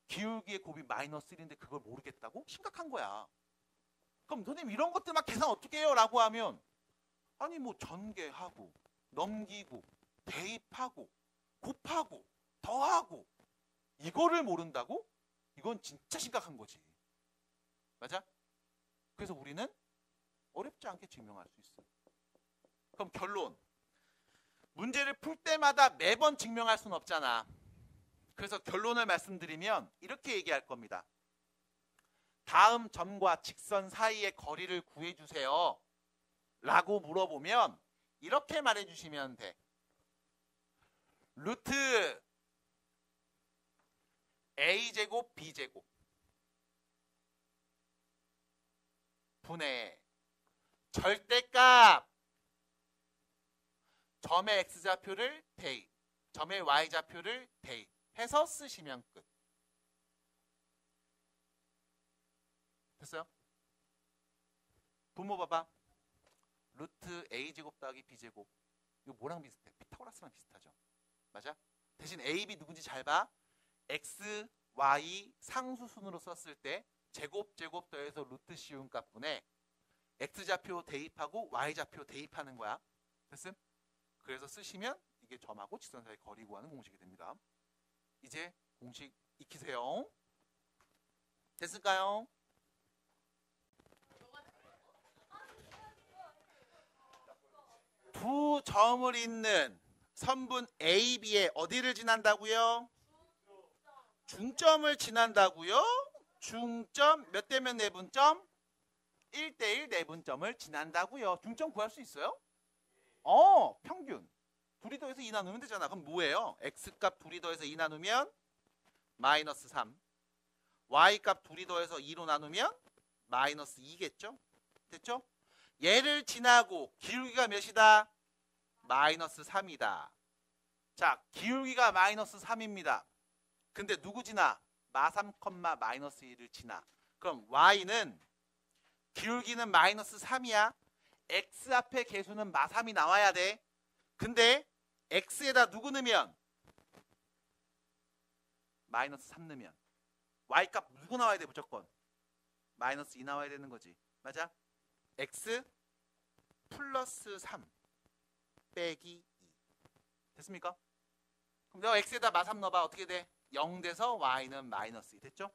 Speaker 1: 기울기의 곱이 마이너스 1인데 그걸 모르겠다고? 심각한 거야. 그럼 선생님 이런 것들 막 계산 어떻게 해요? 라고 하면 아니 뭐 전개하고 넘기고 대입하고 곱하고 더하고 이거를 모른다고? 이건 진짜 심각한 거지. 맞아? 그래서 우리는 어렵지 않게 증명할 수 있어. 그럼 결론. 문제를 풀 때마다 매번 증명할 수는 없잖아. 그래서 결론을 말씀드리면 이렇게 얘기할 겁니다. 다음 점과 직선 사이의 거리를 구해주세요. 라고 물어보면 이렇게 말해주시면 돼. 루트 a제곱 b제곱 분의 절대값 점의 x좌표를 대입, 점의 y좌표를 대입해서 쓰시면 끝. 됐어요? 분모 봐봐. 루트 a제곱 더하기 b제곱. 이거 뭐랑 비슷해? 피타고라스랑 비슷하죠? 맞아? 대신 a, b 누군지 잘 봐. x, y 상수순으로 썼을 때 제곱 더해서 루트 씌운 값분에 x좌표 대입하고 y좌표 대입하는 거야. 됐음? 그래서 쓰시면 이게 점하고 직선 사이 거리 구하는 공식이 됩니다. 이제 공식 익히세요. 됐을까요? 두 점을 잇는 선분 A, B에 어디를 지난다고요? 중점을 지난다고요? 중점 몇 대면 내분점? 1대1 내분점을 지난다고요. 중점 구할 수 있어요? 평균. 둘이 더해서 2 나누면 되잖아. 그럼 뭐예요? X값 둘이 더해서 2 나누면 마이너스 3. Y값 둘이 더해서 2로 나누면 마이너스 2겠죠? 됐죠? 얘를 지나고 기울기가 몇이다? 마이너스 3이다. 자, 기울기가 마이너스 3입니다. 근데 누구 지나? 마3, 마이너스 1을 지나. 그럼 Y는 기울기는 마이너스 3이야. X 앞에 개수는 마3이 나와야 돼. 근데 X에다 누구 넣으면? 마이너스 3 넣으면. Y값 누구 나와야 돼 무조건? 마이너스 2 나와야 되는 거지. 맞아? X 플러스 3 빼기 2. 됐습니까? 그럼 내가 X에다 마3 넣어봐. 어떻게 돼? 0 돼서 Y는 마이너스 2. 됐죠?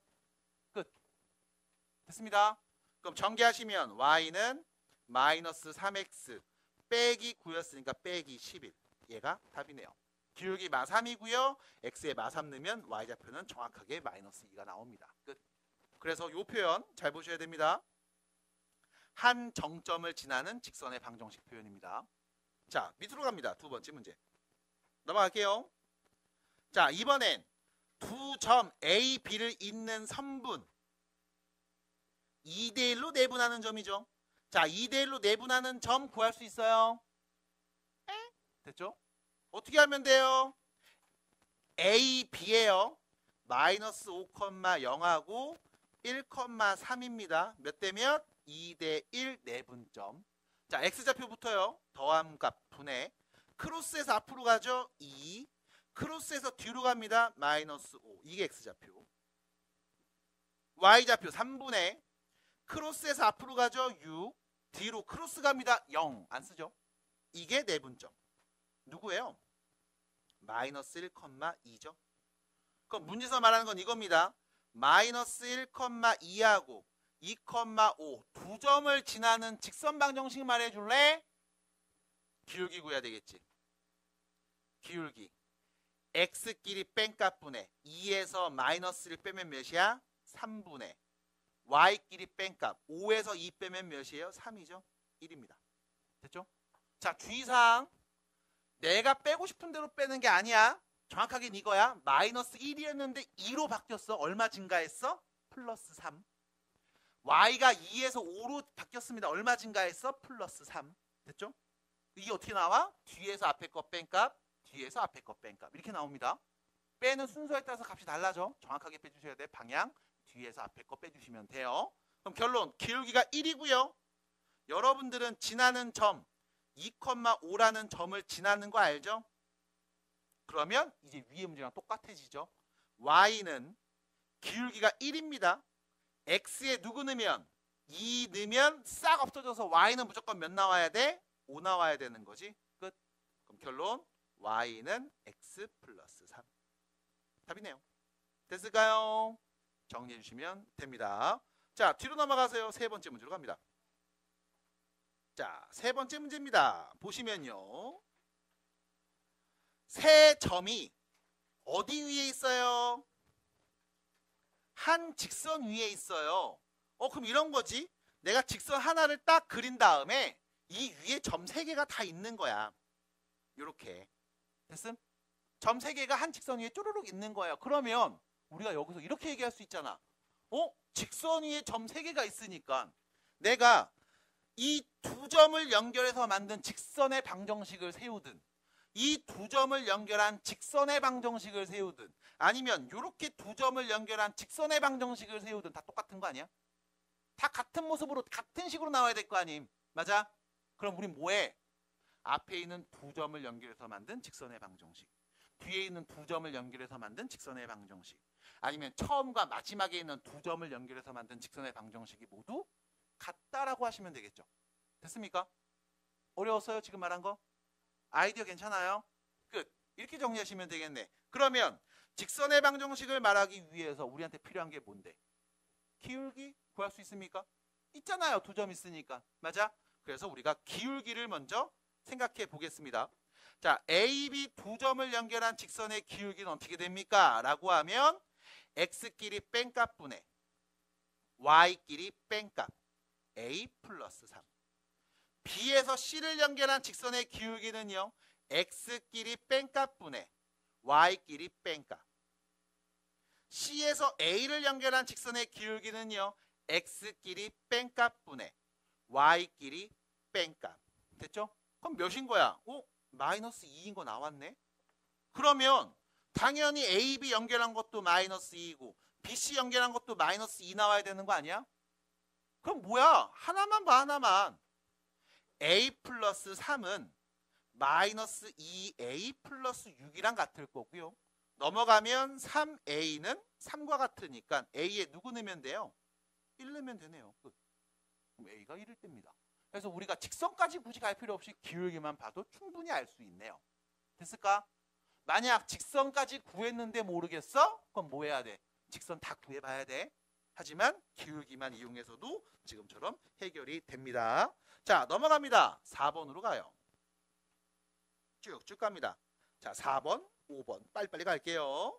Speaker 1: 끝. 됐습니다. 그럼 전개하시면 Y는 마이너스 3X 빼기 9였으니까 빼기 11. 얘가 답이네요. 기울기 마3이고요. x에 마3 넣으면 y좌표는 정확하게 마이너스 2가 나옵니다. 끝. 그래서 이 표현 잘 보셔야 됩니다. 한 정점을 지나는 직선의 방정식 표현입니다. 자, 밑으로 갑니다. 두 번째 문제. 넘어갈게요. 자, 이번엔 두 점 A, B를 잇는 선분 2대1로 내분하는 점이죠. 자, 2대1로 내분하는 점 구할 수 있어요. 됐죠? 어떻게 하면 돼요? A, B예요. 마이너스 5,0하고 1,3입니다. 몇 대 몇? 2대1 내분점. 자, x좌표부터요. 더함 값 분해. 크로스에서 앞으로 가죠. 2. 크로스에서 뒤로 갑니다. 마이너스 5. 이게 x좌표. y좌표 3분의 크로스에서 앞으로 가죠. 6. 뒤로 크로스 갑니다. 0. 안 쓰죠? 이게 내분점. 누구예요? 마이너스 1,2죠. 그럼 문제에서 말하는 건 이겁니다. 마이너스 1,2하고 2,5 두 점을 지나는 직선 방정식 말해줄래? 기울기 구해야 되겠지. 기울기 x끼리 뺀값분의 2에서 마이너스 1 빼면 몇이야? 3분의 y끼리 뺀값 5에서 2 빼면 몇이에요? 3이죠. 1입니다. 됐죠? 자, 주의사항. 내가 빼고 싶은 대로 빼는 게 아니야. 정확하게 이거야. 마이너스 1이었는데 2로 바뀌었어. 얼마 증가했어? 플러스 3. y가 2에서 5로 바뀌었습니다. 얼마 증가했어? 플러스 3. 됐죠? 이게 어떻게 나와? 뒤에서 앞에 거 뺀 값, 뒤에서 앞에 거 뺀 값. 이렇게 나옵니다. 빼는 순서에 따라서 값이 달라져. 정확하게 빼주셔야 돼. 방향. 뒤에서 앞에 거 빼주시면 돼요. 그럼 결론. 기울기가 1이고요. 여러분들은 지나는 점 2,5라는 점을 지나는 거 알죠? 그러면 이제 위의 문제랑 똑같아지죠. y는 기울기가 1입니다. x에 누구 넣으면 2 넣으면 싹 없어져서 y는 무조건 몇 나와야 돼? 5 나와야 되는 거지. 끝. 그럼 결론 y는 x 플러스 3. 답이네요. 됐을까요? 정리해 주시면 됩니다. 자, 뒤로 넘어가세요. 세 번째 문제로 갑니다. 자, 세 번째 문제입니다. 보시면요. 세 점이 어디 위에 있어요? 한 직선 위에 있어요. 그럼 이런 거지. 내가 직선 하나를 딱 그린 다음에 이 위에 점 3개가 다 있는 거야. 요렇게. 됐음? 점 3개가 한 직선 위에 쪼르륵 있는 거예요. 그러면 우리가 여기서 이렇게 얘기할 수 있잖아. 직선 위에 점 3개가 있으니까 내가 이 두 점을 연결해서 만든 직선의 방정식을 세우든 이 두 점을 연결한 직선의 방정식을 세우든 아니면 이렇게 두 점을 연결한 직선의 방정식을 세우든 다 똑같은 거 아니야? 다 같은 모습으로 같은 식으로 나와야 될 거 아님? 맞아? 그럼 우린 뭐해? 앞에 있는 두 점을 연결해서 만든 직선의 방정식, 뒤에 있는 두 점을 연결해서 만든 직선의 방정식, 아니면 처음과 마지막에 있는 두 점을 연결해서 만든 직선의 방정식이 모두 같다라고 하시면 되겠죠. 됐습니까? 어려웠어요? 지금 말한 거? 아이디어 괜찮아요? 끝. 이렇게 정리하시면 되겠네. 그러면 직선의 방정식을 말하기 위해서 우리한테 필요한 게 뭔데? 기울기 구할 수 있습니까? 있잖아요. 두 점 있으니까. 맞아? 그래서 우리가 기울기를 먼저 생각해 보겠습니다. 자, A, B 두 점을 연결한 직선의 기울기는 어떻게 됩니까? 라고 하면 x끼리 뺀값 분의 y끼리 뺀값 a 플러스 3. B에서 C를 연결한 직선의 기울기는요. x끼리 뺀값 분의 y끼리 뺀값. C에서 A를 연결한 직선의 기울기는요. x끼리 뺀값 분의 y끼리 뺀값. 됐죠? 그럼 몇인 거야? 마이너스 2인 거 나왔네? 그러면 당연히 A, B 연결한 것도 마이너스 2이고 BC 연결한 것도 마이너스 2 나와야 되는 거 아니야? 그럼 뭐야? 하나만 봐, 하나만. A 플러스 3은 마이너스 2A 플러스 6이랑 같을 거고요. 넘어가면 3A는 3과 같으니까 A에 누구 넣으면 돼요? 1 넣으면 되네요. 끝. 그럼 A가 1일 때입니다. 그래서 우리가 직선까지 굳이 갈 필요 없이 기울기만 봐도 충분히 알 수 있네요. 됐을까? 만약 직선까지 구했는데 모르겠어? 그럼 뭐 해야 돼? 직선 다 구해봐야 돼. 하지만 기울기만 이용해서도 지금처럼 해결이 됩니다. 자, 넘어갑니다. 4번으로 가요. 쭉쭉 갑니다. 자, 4번, 5번 빨리빨리 갈게요.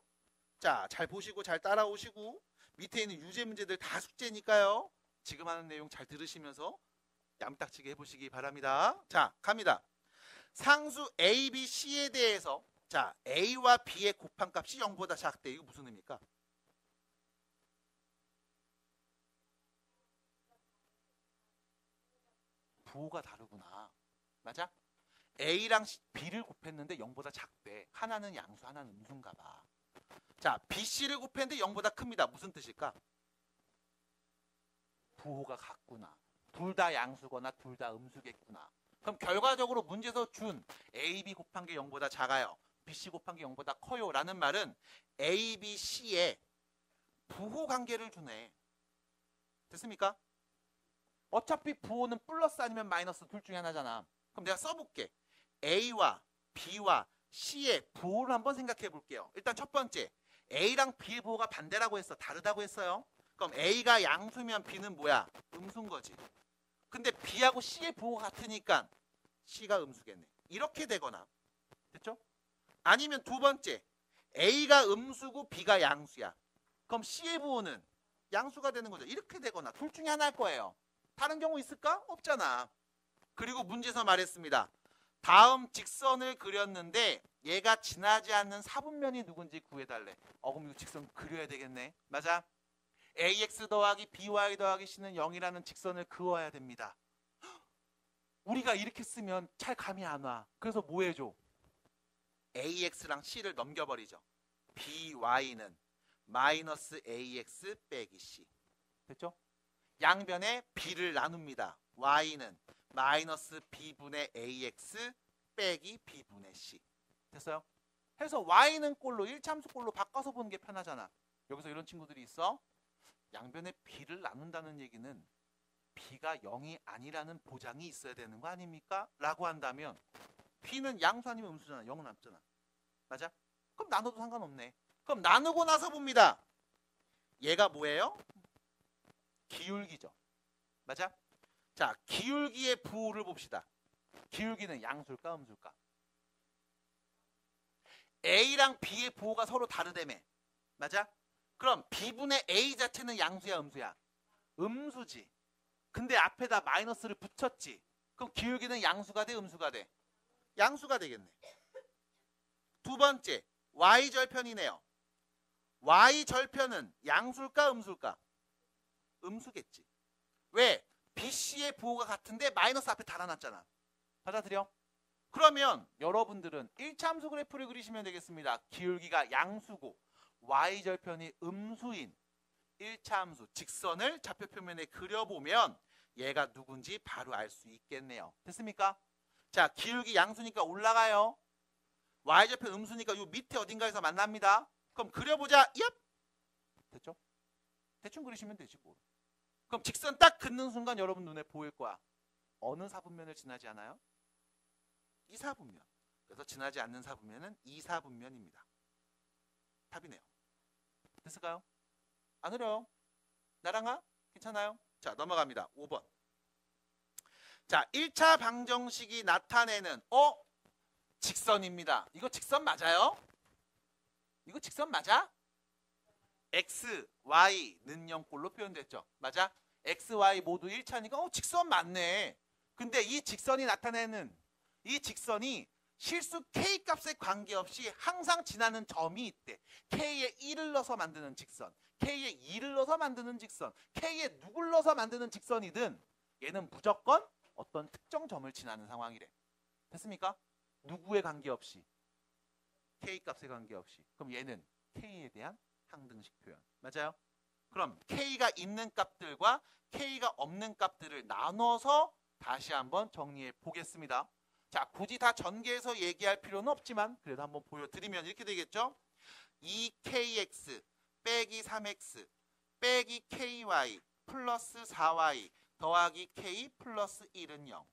Speaker 1: 자, 잘 보시고 잘 따라오시고 밑에 있는 유제 문제들 다 숙제니까요. 지금 하는 내용 잘 들으시면서 얌딱지게 해보시기 바랍니다. 자, 갑니다. 상수 A, B, C에 대해서 자, A와 B의 곱한값이 0보다 작대. 이거 무슨 의미입니까? 부호가 다르구나. 맞아? A랑 B를 곱했는데 0보다 작대. 하나는 양수, 하나는 음수인가 봐. 자, B, C를 곱했는데 0보다 큽니다. 무슨 뜻일까? 부호가 같구나. 둘 다 양수거나 둘 다 음수겠구나. 그럼 결과적으로 문제에서 준 A, B 곱한 게 0보다 작아요. B, C 곱한 게 0보다 커요. 라는 말은 A, B, C에 부호 관계를 주네. 됐습니까? 어차피 부호는 플러스 아니면 마이너스 둘 중에 하나잖아. 그럼 내가 써볼게. A와 B와 C의 부호를 한번 생각해 볼게요. 일단 첫 번째, A랑 B의 부호가 반대라고 했어. 다르다고 했어요. 그럼 A가 양수면 B는 뭐야? 음수인 거지. 근데 B하고 C의 부호가 같으니까 C가 음수겠네. 이렇게 되거나. 됐죠? 아니면 두 번째, A가 음수고 B가 양수야. 그럼 C의 부호는 양수가 되는 거죠. 이렇게 되거나 둘 중에 하나일 거예요. 다른 경우 있을까? 없잖아. 그리고 문제에서 말했습니다. 다음 직선을 그렸는데 얘가 지나지 않는 사분면이 누군지 구해달래. 그럼 이거 직선 그려야 되겠네. 맞아? AX 더하기 BY 더하기 C는 0이라는 직선을 그어야 됩니다. 우리가 이렇게 쓰면 잘 감이 안 와. 그래서 뭐 해줘? AX랑 C를 넘겨버리죠. BY는 마이너스 AX 빼기 C. 됐죠? 양변에 B를 나눕니다. Y는 마이너스 B분의 AX 빼기 B분의 C. 됐어요? 해서 Y는 꼴로 1참수 꼴로 바꿔서 보는 게 편하잖아. 여기서 이런 친구들이 있어. 양변에 B를 나눈다는 얘기는 B가 0이 아니라는 보장이 있어야 되는 거 아닙니까? 라고 한다면 B는 양수 아니면 음수잖아. 0 남잖아. 맞아? 그럼 나눠도 상관없네. 그럼 나누고 나서 봅니다. 얘가 뭐예요? 기울기죠. 맞아? 자, 기울기의 부호를 봅시다. 기울기는 양수일까 음수일까? A랑 B의 부호가 서로 다르다며. 맞아? 그럼 B분의 A 자체는 양수야 음수야? 음수지. 근데 앞에다 마이너스를 붙였지. 그럼 기울기는 양수가 돼 음수가 돼? 양수가 되겠네. 두 번째, Y절편이네요. Y절편은 양수일까 음수일까? 음수겠지. 왜? BC의 부호가 같은데 마이너스 앞에 달아놨잖아. 받아들여? 그러면 여러분들은 1차함수 그래프를 그리시면 되겠습니다. 기울기가 양수고 Y절편이 음수인 1차함수 직선을 좌표표면에 그려보면 얘가 누군지 바로 알 수 있겠네요. 됐습니까? 자, 기울기 양수니까 올라가요. Y절편 음수니까 요 밑에 어딘가에서 만납니다. 그럼 그려보자. 얍! 됐죠? 대충 그리시면 되지 뭐. 그럼 직선 딱 긋는 순간 여러분 눈에 보일 거야. 어느 사분면을 지나지 않아요? 이사분면. 그래서 지나지 않는 사분면은 이사분면입니다. 답이네요. 됐을까요? 안 어려요. 나랑아? 괜찮아요? 자, 넘어갑니다. 5번. 자, 1차 방정식이 나타내는 직선입니다. 이거 직선 맞아요? 이거 직선 맞아? X, Y는 0꼴로 표현됐죠. 맞아? X, Y 모두 1차니까 직선 맞네. 근데 이 직선이 나타내는 이 직선이 실수 K 값에 관계없이 항상 지나는 점이 있대. K에 1을 넣어서 만드는 직선, K에 2를 넣어서 만드는 직선, K에 누굴 넣어서 만드는 직선이든 얘는 무조건 어떤 특정 점을 지나는 상황이래. 됐습니까? 누구에 관계없이, K 값에 관계없이. 그럼 얘는 K에 대한 항등식 표현. 맞아요? 그럼 K가 있는 값들과 K가 없는 값들을 나눠서 다시 한번 정리해 보겠습니다. 자, 굳이 다 전개해서 얘기할 필요는 없지만 그래도 한번 보여드리면 이렇게 되겠죠? 2KX 빼기 3X 빼기 KY 플러스 4Y 더하기 K 플러스 1은 0.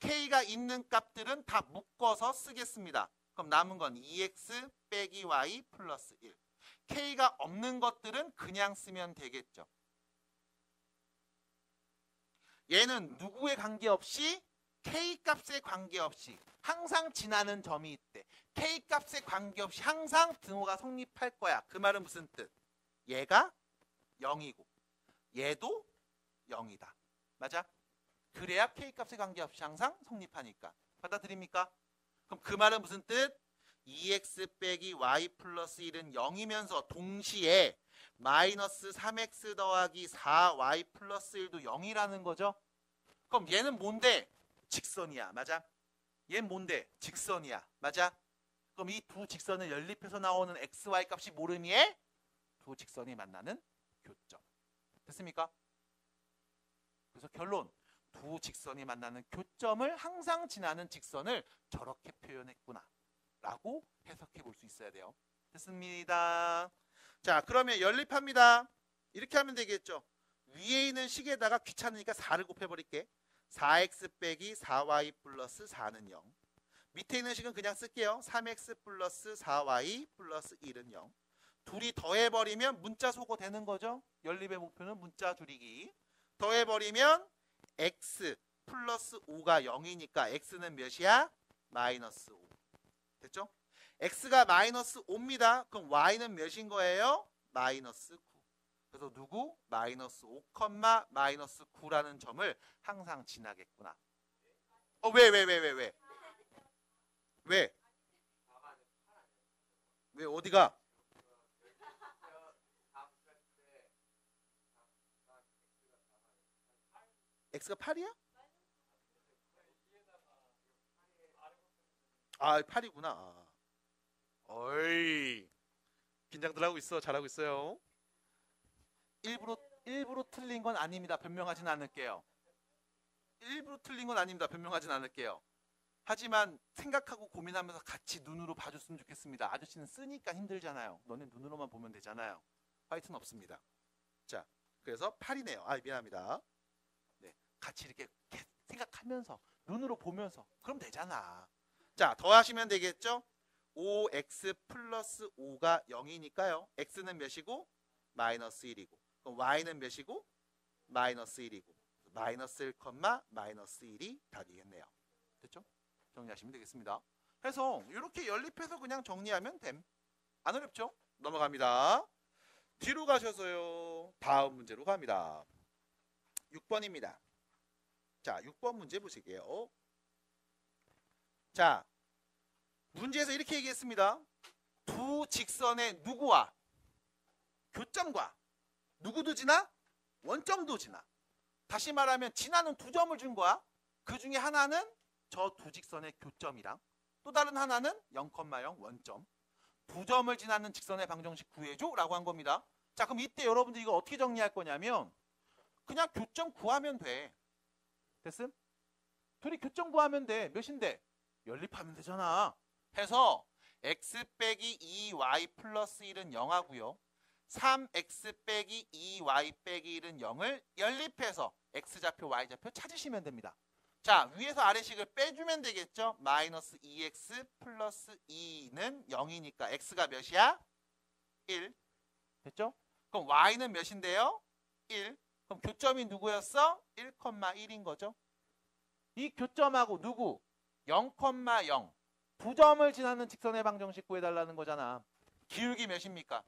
Speaker 1: K가 있는 값들은 다 묶어서 쓰겠습니다. 그럼 남은 건 2X 빼기 Y 플러스 1. K가 없는 것들은 그냥 쓰면 되겠죠. 얘는 누구에 관계없이 K 값에 관계없이 항상 지나는 점이 있대. K값에 관계없이 항상 등호가 성립할 거야. 그 말은 무슨 뜻? 얘가 0이고 얘도 0이다. 맞아? 그래야 K값에 관계없이 항상 성립하니까. 받아들입니까? 그럼 그 말은 무슨 뜻? 2x 빼기 y 플러스 1은 0이면서 동시에 마이너스 3x 더하기 4y 플러스 1도 0이라는 거죠. 그럼 얘는 뭔데? 직선이야. 맞아? 얘는 뭔데? 직선이야. 맞아? 그럼 이 두 직선을 연립해서 나오는 xy 값이 뭘 의미해? 두 직선이 만나는 교점. 됐습니까? 그래서 결론. 두 직선이 만나는 교점을 항상 지나는 직선을 저렇게 표현했구나 라고 해석해 볼 수 있어야 돼요. 됐습니다. 자, 그러면 연립합니다. 이렇게 하면 되겠죠. 위에 있는 식에다가 귀찮으니까 4를 곱해버릴게. 4x 빼기 4y 플러스 4는 0. 밑에 있는 식은 그냥 쓸게요. 3x 플러스 4y 플러스 1은 0. 둘이 더해버리면 문자 소거 되는 거죠. 연립의 목표는 문자 줄이기. 더해버리면 x 플러스 5가 0이니까 x는 몇이야? 마이너스 5. 됐죠? x가 마이너스 5입니다. 그럼 y는 몇인 거예요? 마이너스 9. 그래서 누구? 마이너스 5, 마이너스 9라는 점을 항상 지나겠구나. 왜? 왜 어디가? x가 8이야? 아, 8이구나. 어이, 긴장들 하고 있어. 잘하고 있어요. 일부러 틀린 건 아닙니다. 변명하진 않을게요. 일부러 틀린 건 아닙니다. 변명하진 않을게요. 하지만 생각하고 고민하면서 같이 눈으로 봐줬으면 좋겠습니다. 아저씨는 쓰니까 힘들잖아요. 너네 눈으로만 보면 되잖아요. 화이트는 없습니다. 자, 그래서 8이네요. 아, 미안합니다. 네, 같이 이렇게 생각하면서 눈으로 보면서 그럼 되잖아. 자, 더하시면 되겠죠? 5x 플러스 5가 0이니까요. x는 몇이고? 마이너스 1이고. 그럼 y는 몇이고? 마이너스 1이고. 마이너스 1, 마이너스 1이 답이겠네요. 됐죠? 정리하시면 되겠습니다. 그래서 이렇게 연립해서 그냥 정리하면 됨. 안 어렵죠? 넘어갑니다. 뒤로 가셔서요. 다음 문제로 갑니다. 6번입니다. 자, 6번 문제 보실게요. 자, 문제에서 이렇게 얘기했습니다. 두 직선의 누구와 교점과 누구도 지나? 원점도 지나. 다시 말하면 지나는 두 점을 준 거야. 그 중에 하나는 저 두 직선의 교점이랑 또 다른 하나는 0,0 원점. 두 점을 지나는 직선의 방정식 구해줘 라고 한 겁니다. 자, 그럼 이때 여러분들 이거 어떻게 정리할 거냐면 그냥 교점 구하면 돼. 됐음? 둘이 교점 구하면 돼. 몇인데? 연립하면 되잖아. 해서 x 빼기 2y 플러스 1은 0하고요. 3x 빼기 2y 빼기 1은 0을 연립해서 x좌표 y좌표 찾으시면 됩니다. 자, 위에서 아래식을 빼주면 되겠죠. 마이너스 2x 플러스 2는 0이니까 x가 몇이야? 1. 됐죠? 그럼 y는 몇인데요? 1. 그럼 교점이 누구였어? 1,1인 거죠. 이 교점하고 누구? 0,0. 두 점을 지나는 직선의 방정식 구해달라는 거잖아. 기울기 몇입니까?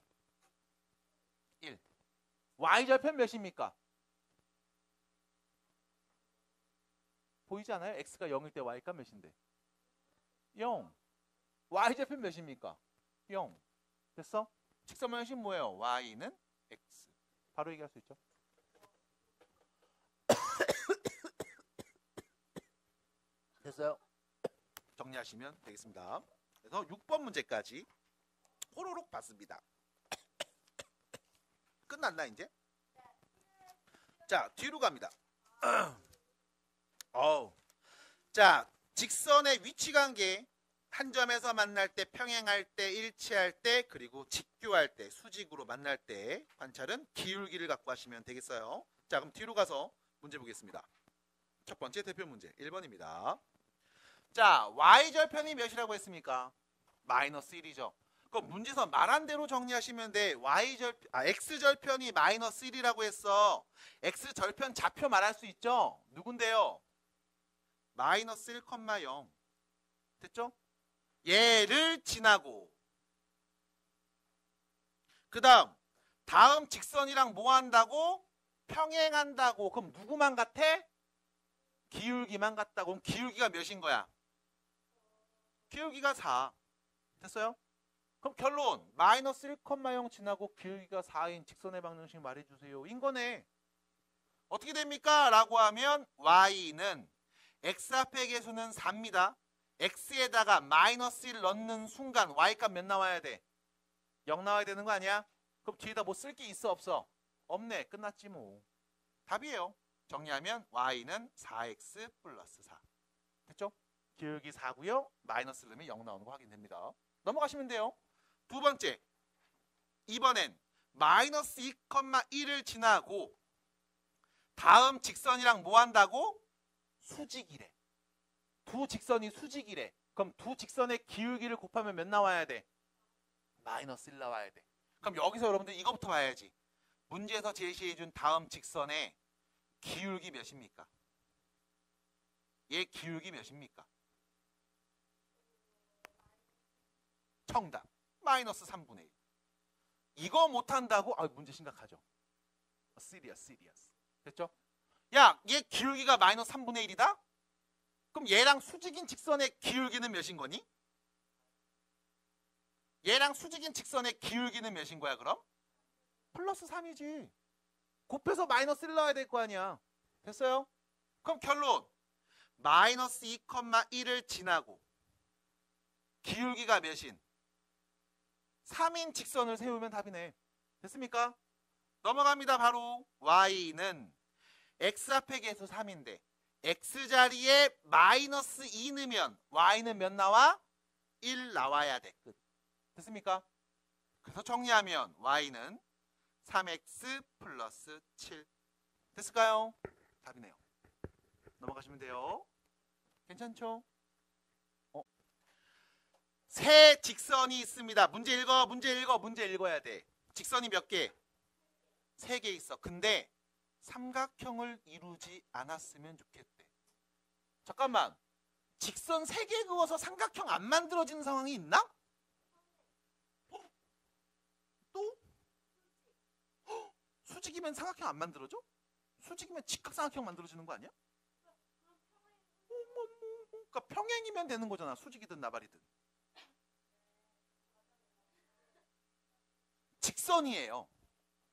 Speaker 1: 1. y절편 몇입니까? 보이지 않아요? x가 0일 때 y가 몇인데? 0. y절편 몇입니까? 0. 됐어? 직선 방정식 뭐예요? y는 x. 바로 얘기할 수 있죠. 됐어요? 정리하시면 되겠습니다. 그래서 6번 문제까지 호로록 봤습니다. 끝났나 이제? 자, 뒤로 갑니다. 자, 직선의 위치관계 한 점에서 만날 때, 평행할 때, 일치할 때, 그리고 직교할 때, 수직으로 만날 때 관찰은 기울기를 갖고 하시면 되겠어요. 자, 그럼 뒤로 가서 문제 보겠습니다. 첫 번째 대표 문제 1번입니다. 자, y절편이 몇이라고 했습니까? 마이너스 1이죠. 그럼 문제에서 말한 대로 정리하시면 돼. x절편이 마이너스 1이라고 했어. x절편 좌표 말할 수 있죠? 누군데요? 마이너스 1,0. 됐죠? 얘를 지나고 그 다음 직선이랑 뭐 한다고? 평행한다고. 그럼 누구만 같아? 기울기만 같다고. 그럼 기울기가 몇인 거야? 기울기가 4. 됐어요? 그럼 결론 마이너스 1,0 지나고 기울기가 4인 직선의 방정식 말해주세요. 인 거네. 어떻게 됩니까? 라고 하면 y는 x 앞의 개수는 4입니다. x에다가 마이너스 1 넣는 순간 y값 몇 나와야 돼? 0 나와야 되는 거 아니야? 그럼 뒤에다 뭐 쓸 게 있어 없어? 없네. 끝났지 뭐. 답이에요. 정리하면 y는 4x 플러스 4. 됐죠? 기울기 4고요. 마이너스 넣으면 0 나오는 거 확인됩니다. 넘어가시면 돼요. 두 번째. 이번엔 마이너스 2,1을 지나고 다음 직선이랑 뭐 한다고? 수직이래. 두 직선이 수직이래. 그럼 두 직선의 기울기를 곱하면 몇 나와야 돼? 마이너스 1 나와야 돼. 그럼 여기서 여러분들 이거부터 봐야지. 문제에서 제시해준 다음 직선의 기울기 몇입니까? 얘 기울기 몇입니까? 정답. 마이너스 3분의 1. 이거 못한다고? 아, 문제 심각하죠. 시리어스. 됐죠? 야, 얘 기울기가 마이너스 3분의 1이다? 그럼 얘랑 수직인 직선의 기울기는 몇인 거니? 얘랑 수직인 직선의 기울기는 몇인 거야 그럼? 플러스 3이지. 곱해서 마이너스 1 넣어야 될 거 아니야. 됐어요? 그럼 결론 마이너스 2,1을 지나고 기울기가 몇인? 3인 직선을 세우면 답이네. 됐습니까? 넘어갑니다. 바로 y는 x 앞의 개수 3인데 x자리에 마이너스 2 넣으면 y는 몇 나와? 1 나와야 돼. 끝. 됐습니까? 그래서 정리하면 y는 3x 플러스 7. 됐을까요? 답이네요. 넘어가시면 돼요. 괜찮죠? 세 직선이 있습니다. 문제 읽어야 돼. 직선이 몇 개? 3개 있어. 근데 삼각형을 이루지 않았으면 좋겠대. 잠깐만. 직선 3개 그어서 삼각형 안 만들어지는 상황이 있나? 또? 수직이면 삼각형 안 만들어져? 수직이면 직각삼각형 만들어지는 거 아니야? 그러니까 평행이면 되는 거잖아. 수직이든 나발이든. 직선이에요.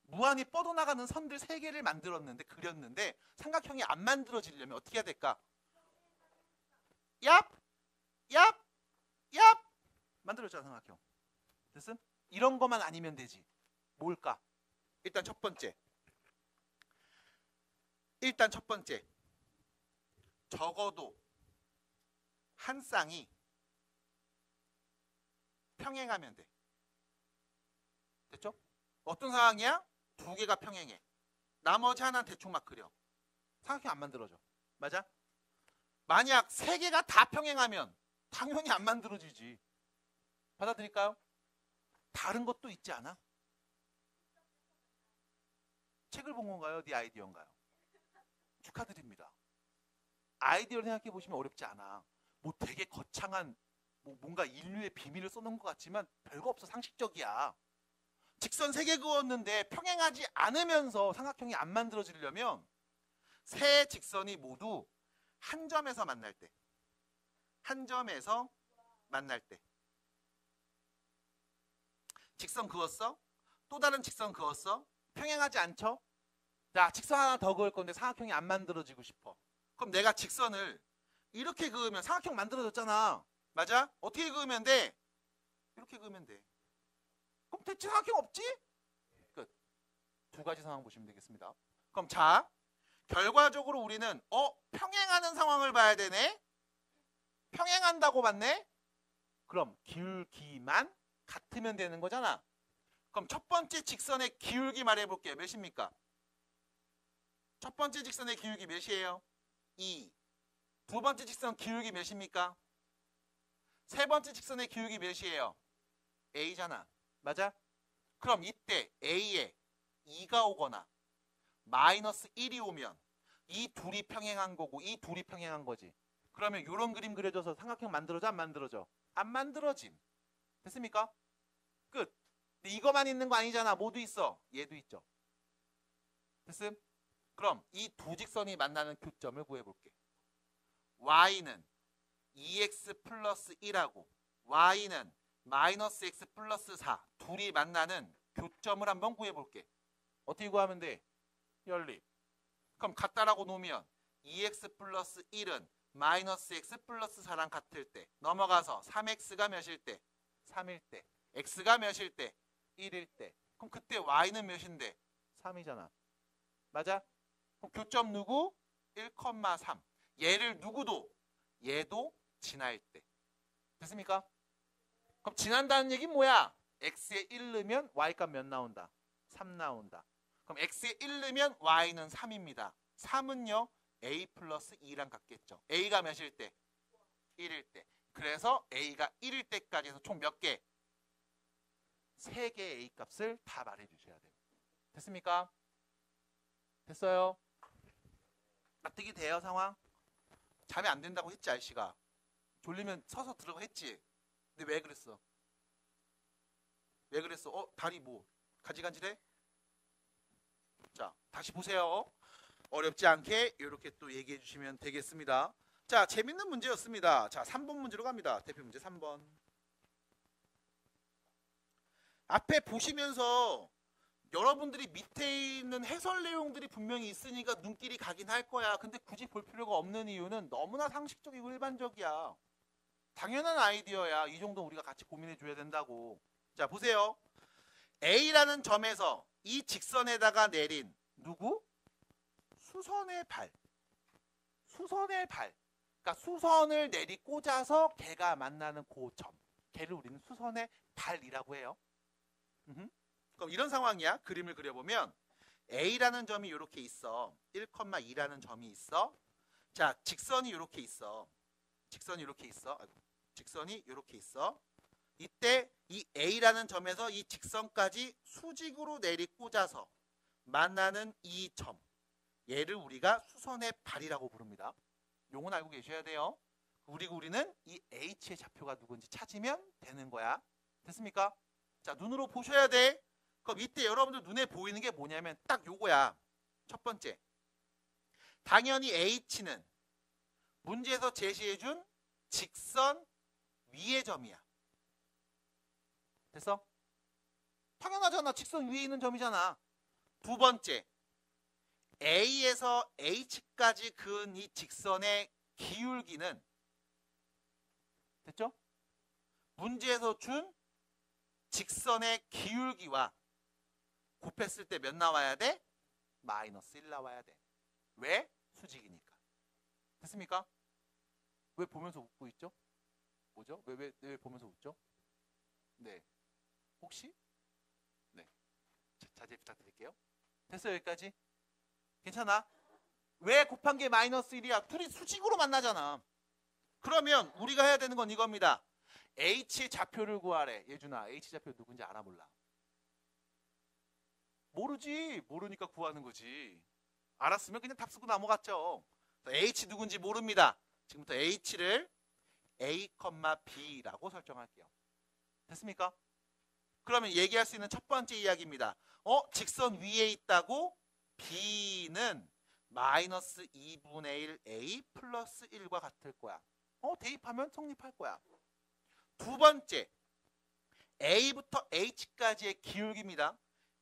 Speaker 1: 무한히 뻗어나가는 선들 3개를 만들었는데 그렸는데 삼각형이 안 만들어지려면 어떻게 해야 될까? 얍! 만들어졌잖아 삼각형. 됐음? 이런 것만 아니면 되지. 뭘까? 일단 첫 번째. 적어도 한 쌍이 평행하면 돼. 됐죠? 어떤 상황이야? 2개가 평행해. 나머지 하나는 대충 막 그려. 삼각형 안 만들어져. 맞아? 만약 3개가 다 평행하면 당연히 안 만들어지지. 받아들일까요? 다른 것도 있지 않아? 책을 본 건가요? 네 아이디어인가요? 축하드립니다. 아이디어를 생각해 보시면 어렵지 않아. 뭐 되게 거창한 뭔가 인류의 비밀을 써놓은 것 같지만 별거 없어. 상식적이야. 직선 3개 그었는데 평행하지 않으면서 삼각형이 안 만들어지려면 세 직선이 모두 한 점에서 만날 때. 직선 그었어? 또 다른 직선 그었어? 평행하지 않죠? 자, 직선 하나 더 그을 건데 삼각형이 안 만들어지고 싶어. 그럼 내가 직선을 이렇게 그으면 삼각형 만들어졌잖아. 맞아? 어떻게 그으면 돼? 이렇게 그으면 돼. 그럼 대체 삼각형 없지? 끝. 2가지 상황 보시면 되겠습니다. 그럼 자, 결과적으로 우리는 평행하는 상황을 봐야 되네. 평행한다고 봤네. 그럼 기울기만 같으면 되는 거잖아. 그럼 첫 번째 직선의 기울기 말해볼게요. 몇입니까? 첫 번째 직선의 기울기 몇이에요? 2. 두 번째 직선 기울기 몇입니까? 세 번째 직선의 기울기 몇이에요? A잖아. 맞아? 그럼 이때 A에 2가 오거나 마이너스 1이 오면 이 둘이 평행한 거고 이 둘이 평행한 거지. 그러면 이런 그림 그려줘서 삼각형 만들어져 안 만들어져? 안 만들어짐. 됐습니까? 끝. 근데 이거만 있는 거 아니잖아. 뭐도 있어. 얘도 있죠. 됐음? 그럼 이 두 직선이 만나는 교점을 구해볼게. y는 2x 플러스 1하고 y는 마이너스 x 플러스 4 둘이 만나는 교점을 한번 구해볼게. 어떻게 구하면 돼? 연립. 그럼 같다라고 놓으면 2x 플러스 1은 마이너스 x 플러스 4랑 같을 때 넘어가서 3x가 몇일 때? 3일 때. x가 몇일 때? 1일 때. 그럼 그때 y는 몇인데? 3이잖아. 맞아? 그럼 교점 누구? 1,3. 얘를 누구도? 얘도 지날 때. 됐습니까? 그럼 지난다는 얘기는 뭐야? x에 1 넣으면 y값 몇 나온다? 3 나온다. 그럼 x에 1 넣으면 y는 3입니다. 3은요? a 플러스 2랑 같겠죠. a가 몇일 때? 1일 때. 그래서 a가 1일 때까지 해서 총 몇 개? 3개의 a 값을 다 말해주셔야 돼요. 됐습니까? 됐어요? 납득이 돼요 상황? 잠이 안 된다고 했지 알씨가. 졸리면 서서 들어가 했지. 근데 왜 그랬어? 왜 그랬어? 다리 뭐 가지간지래? 자 다시 보세요. 어렵지 않게 이렇게 또 얘기해 주시면 되겠습니다. 자 재밌는 문제였습니다. 자 3번 문제로 갑니다. 대표 문제 3번. 앞에 보시면서 여러분들이 밑에 있는 해설 내용들이 분명히 있으니까 눈길이 가긴 할 거야. 근데 굳이 볼 필요가 없는 이유는 너무나 상식적이고 일반적이야. 당연한 아이디어야. 이 정도 우리가 같이 고민해 줘야 된다고. 자 보세요. A라는 점에서 이 직선에다가 내린 누구? 수선의 발. 수선의 발. 그러니까 수선을 내리 꽂아서 걔가 만나는 그 점. 걔를 우리는 수선의 발이라고 해요. 그럼 이런 상황이야. 그림을 그려보면 A라는 점이 이렇게 있어. 1,2라는 점이 있어. 자, 직선이 이렇게 있어. 직선이 이렇게 있어. 직선이 이렇게 있어. 이때 이 A라는 점에서 이 직선까지 수직으로 내리 꽂아서 만나는 이 점. 얘를 우리가 수선의 발이라고 부릅니다. 용은 알고 계셔야 돼요. 우리는 이 H의 좌표가 누군지 찾으면 되는 거야. 됐습니까? 자, 눈으로 보셔야 돼. 그럼 이때 여러분들 눈에 보이는 게 뭐냐면 딱 요거야. 첫 번째. 당연히 H는 문제에서 제시해준 직선 위의 점이야. 됐어? 당연하잖아. 직선 위에 있는 점이잖아. 두 번째. A에서 H까지 그은 이 직선의 기울기는 됐죠? 문제에서 준 직선의 기울기와 곱했을 때 몇 나와야 돼? 마이너스 1 나와야 돼. 왜? 수직이니까. 됐습니까? 왜 보면서 웃고 있죠? 뭐죠? 왜 보면서 웃죠? 네. 혹시? 네. 자제 부탁드릴게요. 됐어요 여기까지? 괜찮아? 왜 곱한 게 마이너스 1이야? 둘이 수직으로 만나잖아. 그러면 우리가 해야 되는 건 이겁니다. H의 좌표를 구하래. 예준아, H 좌표 누군지 알아 몰라? 모르지. 모르니까 구하는 거지. 알았으면 그냥 답 쓰고 넘어갔죠. H 누군지 모릅니다. 지금부터 H를 A, B라고 설정할게요. 됐습니까? 그러면 얘기할 수 있는 첫 번째 이야기입니다. 직선 위에 있다고? B는 마이너스 2분의 1 A 플러스 1과 같을 거야. 대입하면 성립할 거야. 두 번째, A부터 H까지의 기울기입니다.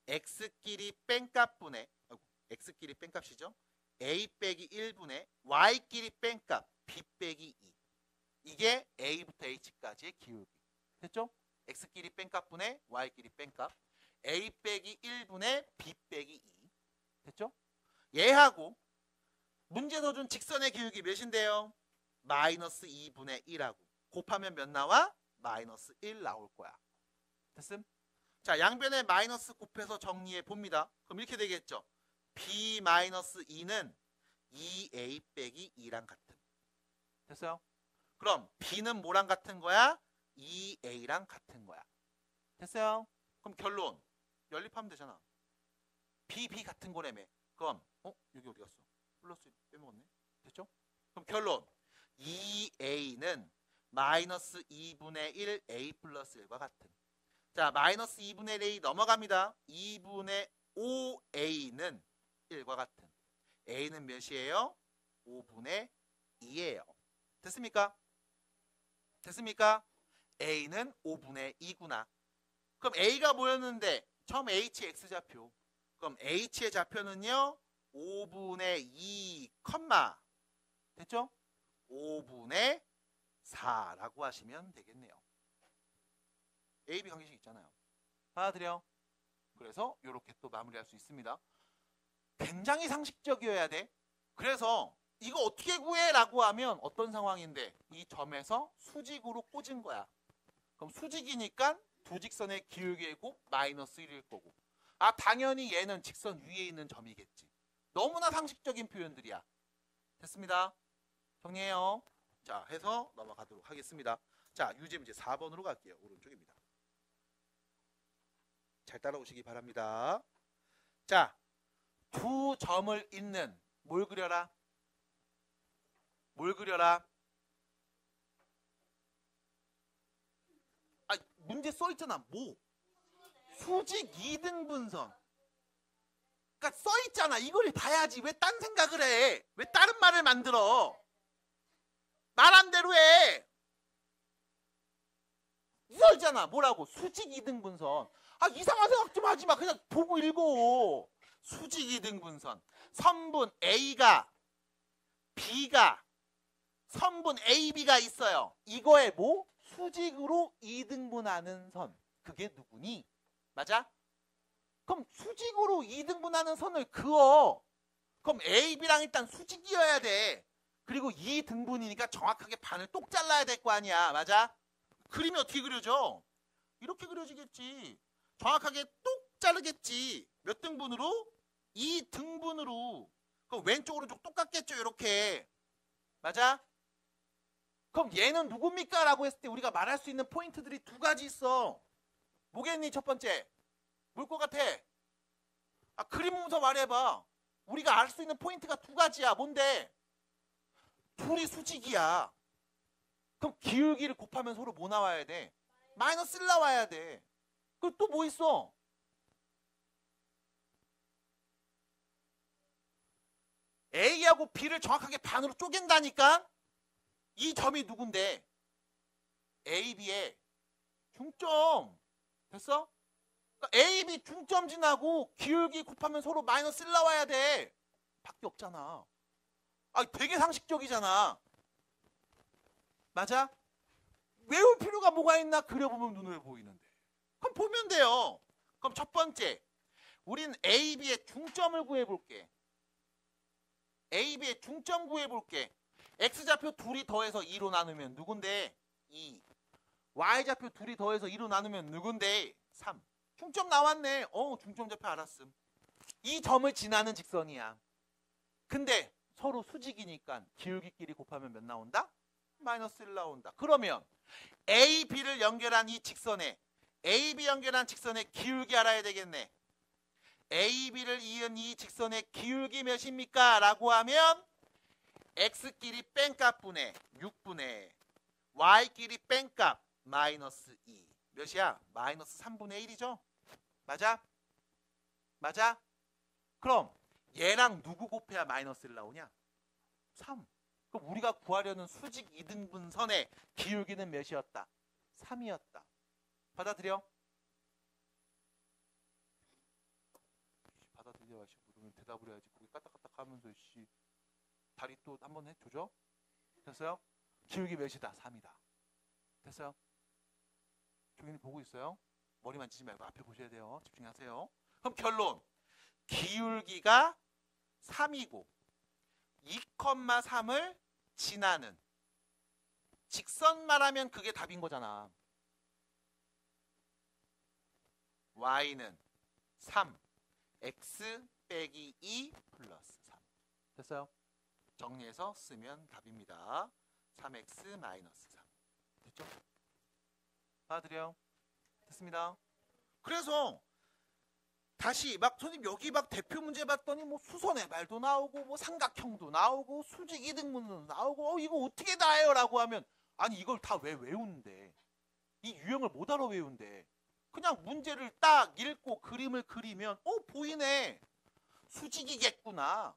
Speaker 1: X끼리 뺀값분의 X끼리 뺀값이죠. A 빼기 1분의 Y끼리 뺀값 B 빼기 2. 이게 A부터 H까지의 기울기. 됐죠? X끼리 뺀값분의 Y끼리 뺀값 A 빼기 1분의 B 빼기 2. 됐죠? 얘하고 문제에서 준 직선의 기울기 몇인데요? 마이너스 2분의 1하고 곱하면 몇 나와? 마이너스 1 나올 거야. 됐음? 자, 양변에 마이너스 곱해서 정리해 봅니다. 그럼 이렇게 되겠죠. B 마이너스 2는 2A 빼기 2랑 같은. 됐어요? 그럼 B는 뭐랑 같은 거야? 2A랑 같은 거야. 됐어요? 그럼 결론. 연립하면 되잖아. B 같은 거라며. 그럼 여기 어디 갔어? 플러스 빼먹었네. 됐죠? 그럼 결론. 2A는 마이너스 2분의 1 a 플러스 1과 같은. 자, 마이너스 2분의 1 a 넘어갑니다. 2분의 5a는 1과 같은. a는 몇이에요? 5분의 2예요. 됐습니까? 됐습니까? a는 5분의 2구나. 그럼 a가 뭐였는데 처음 h x좌표. 그럼 h의 좌표는요 5분의 2, 됐죠? 5분의 4라고 하시면 되겠네요. a, b 관계식 있잖아요. 받아들여. 그래서 이렇게 또 마무리할 수 있습니다. 굉장히 상식적이어야 돼. 그래서 이거 어떻게 구해? 라고 하면 어떤 상황인데 이 점에서 수직으로 꽂은 거야. 그럼 수직이니까 두 직선의 기울기의 곱 마이너스 1일 거고. 아, 당연히 얘는 직선 위에 있는 점이겠지. 너무나 상식적인 표현들이야. 됐습니다. 정리해요. 자, 해서 넘어가도록 하겠습니다. 자, 유제 문제 4번으로 갈게요. 오른쪽입니다. 잘 따라오시기 바랍니다. 자, 두 점을 잇는 뭘 그려라? 뭘 그려라? 아, 문제 써있잖아. 뭐? 수직 2등분선. 그러니까 써있잖아. 이걸 봐야지. 왜 딴 생각을 해? 왜 다른 말을 만들어? 말한 대로 해. 써있잖아. 뭐라고? 수직 2등분선. 아, 이상한 생각 좀 하지 마. 그냥 보고 읽어. 수직 2등분선. 선분 A가 B가 선분 AB가 있어요. 이거에 뭐? 수직으로 2등분하는 선. 그게 누구니? 맞아? 그럼 수직으로 2등분하는 선을 그어. 그럼 AB랑 일단 수직이어야 돼. 그리고 2등분이니까 정확하게 반을 똑 잘라야 될 거 아니야. 맞아? 그림이 어떻게 그려져? 이렇게 그려지겠지. 정확하게 똑 자르겠지. 몇 등분으로? 2등분으로. 그럼 왼쪽 오른쪽 똑같겠죠. 이렇게. 맞아? 그럼 얘는 누굽니까? 라고 했을 때 우리가 말할 수 있는 포인트들이 두 가지 있어. 뭐겠니? 첫 번째. 뭘 것 같아? 아, 그림 보면서 말해봐. 우리가 알 수 있는 포인트가 두 가지야. 뭔데? 둘이 수직이야. 그럼 기울기를 곱하면 서로 뭐 나와야 돼? 마이너스 1 나와야 돼. 그리고 또 뭐 있어? A하고 B를 정확하게 반으로 쪼갠다니까? 이 점이 누군데? A, B의 중점. 됐어? 그러니까 A, B 중점 지나고 기울기 곱하면 서로 마이너스 1 나와야 돼. 밖에 없잖아. 아, 되게 상식적이잖아. 맞아? 외울 필요가 뭐가 있나? 그려보면 눈에 보이는데. 그럼 보면 돼요. 그럼 첫 번째, 우린 A, B의 중점을 구해볼게. A, B의 중점 구해볼게. X좌표 둘이 더해서 2로 나누면 누군데? 2. Y좌표 둘이 더해서 2로 나누면 누군데? 3. 중점 나왔네. 중점 좌표 알았음. 이 점을 지나는 직선이야. 근데 서로 수직이니까 기울기끼리 곱하면 몇 나온다? 마이너스 1 나온다. 그러면 A, B를 연결한 이 직선에 A, B 연결한 직선의 기울기 알아야 되겠네. A, B를 이은 이 직선의 기울기 몇입니까? 라고 하면 X끼리 뺀값분의 6분의 Y끼리 뺀값 마이너스 2. 몇이야? 마이너스 3분의 1이죠? 맞아? 맞아? 그럼 얘랑 누구 곱해야 마이너스 1 나오냐? 3. 그럼 우리가 구하려는 수직 2등분선의 기울기는 몇이었다? 3이었다. 받아들여? 받아들여. 그러면 대답을 해야지. 거기 까딱까딱 하면서 씨 다리 또 한번 해 조져. 됐어요? 기울기 몇이다? 3이다. 됐어요? 조용히 보고 있어요. 머리 만지지 말고 앞에 보셔야 돼요. 집중하세요. 그럼 결론. 기울기가 3이고 2,3을 지나는 직선 말하면 그게 답인 거잖아. Y는 3, X 빼기 2 플러스 3. 됐어요? 정리해서 쓰면 답입니다. 3X 마이너스 3. 됐죠? 받아들여요? 됐습니다. 그래서 다시 막 선생님 여기 막 대표 문제 봤더니 뭐 수선의 말도 나오고 뭐 삼각형도 나오고 수직 2등분도 나오고 이거 어떻게 다 해요? 라고 하면 아니 이걸 다 왜 외우는데? 이 유형을 못 알아 외운대. 그냥 문제를 딱 읽고 그림을 그리면 보이네. 수직이겠구나.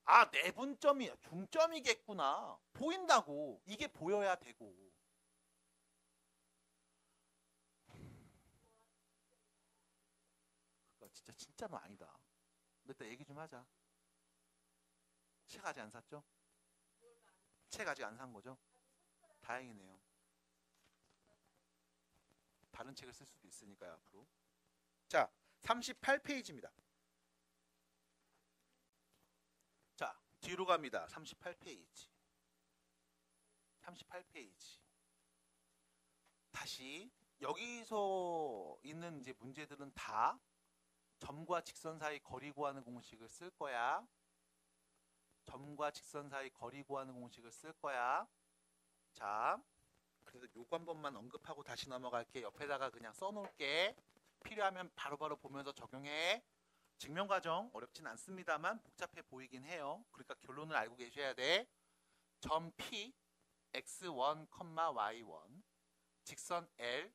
Speaker 1: 아, 내분점이야. 중점이겠구나. 보인다고. 이게 보여야 되고. 그거 진짜는 아니다. 이따 얘기 좀 하자. 책 아직 안 샀죠? 책 아직 안 산 거죠? 다행이네요. 다른 책을 쓸 수도 있으니까요, 앞으로. 자, 38페이지입니다. 자, 뒤로 갑니다. 38페이지. 38페이지. 다시 여기서 있는 이제 문제들은 다 점과 직선 사이 거리 구하는 공식을 쓸 거야. 점과 직선 사이 거리 구하는 공식을 쓸 거야. 자, 그래서 요거 한 번만 언급하고 다시 넘어갈게. 옆에다가 그냥 써놓을게. 필요하면 바로바로 보면서 적용해. 증명과정 어렵진 않습니다만 복잡해 보이긴 해요. 그러니까 결론을 알고 계셔야 돼. 점 P x1, y1 직선 L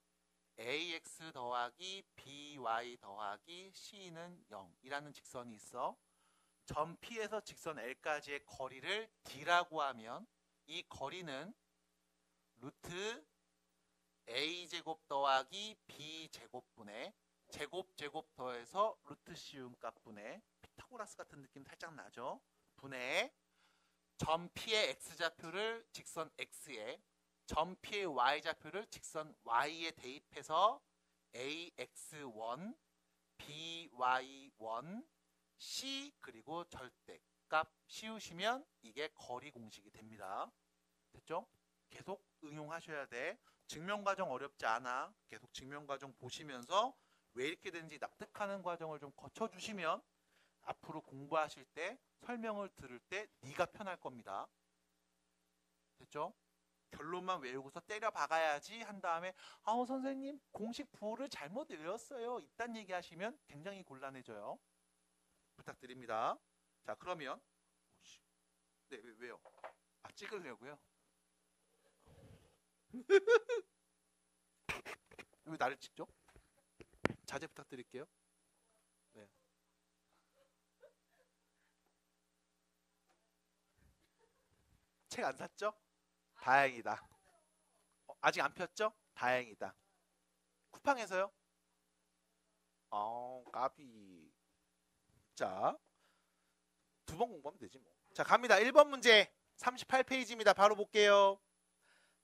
Speaker 1: ax 더하기 by 더하기 c는 0이라는 직선이 있어. 점 P에서 직선 L까지의 거리를 D라고 하면 이 거리는 루트 a제곱 더하기 b제곱분의 제곱 더해서 루트 씌운 값분의 피타고라스 같은 느낌 살짝 나죠. 분의 점 P의 x좌표를 직선 x에 점 P의 y좌표를 직선 y에 대입해서 ax1 by1 c 그리고 절대값 씌우시면 이게 거리 공식이 됩니다. 됐죠? 계속 응용하셔야 돼. 증명과정 어렵지 않아. 계속 증명과정 보시면서 왜 이렇게 되는지 납득하는 과정을 좀 거쳐주시면 앞으로 공부하실 때 설명을 들을 때 네가 편할 겁니다. 됐죠? 결론만 외우고서 때려 박아야지 한 다음에 선생님 공식 부호를 잘못 외웠어요. 이딴 얘기 하시면 굉장히 곤란해져요. 부탁드립니다. 자, 그러면 네, 왜요? 찍으려고요? 왜 나를 찍죠? 자제 부탁드릴게요. 네. 책 안 샀죠? 다행이다. 아직 안 폈죠? 다행이다. 쿠팡에서요? 까비. 자, 2번 공부하면 되지 뭐. 자, 갑니다. 1번 문제 38페이지입니다. 바로 볼게요.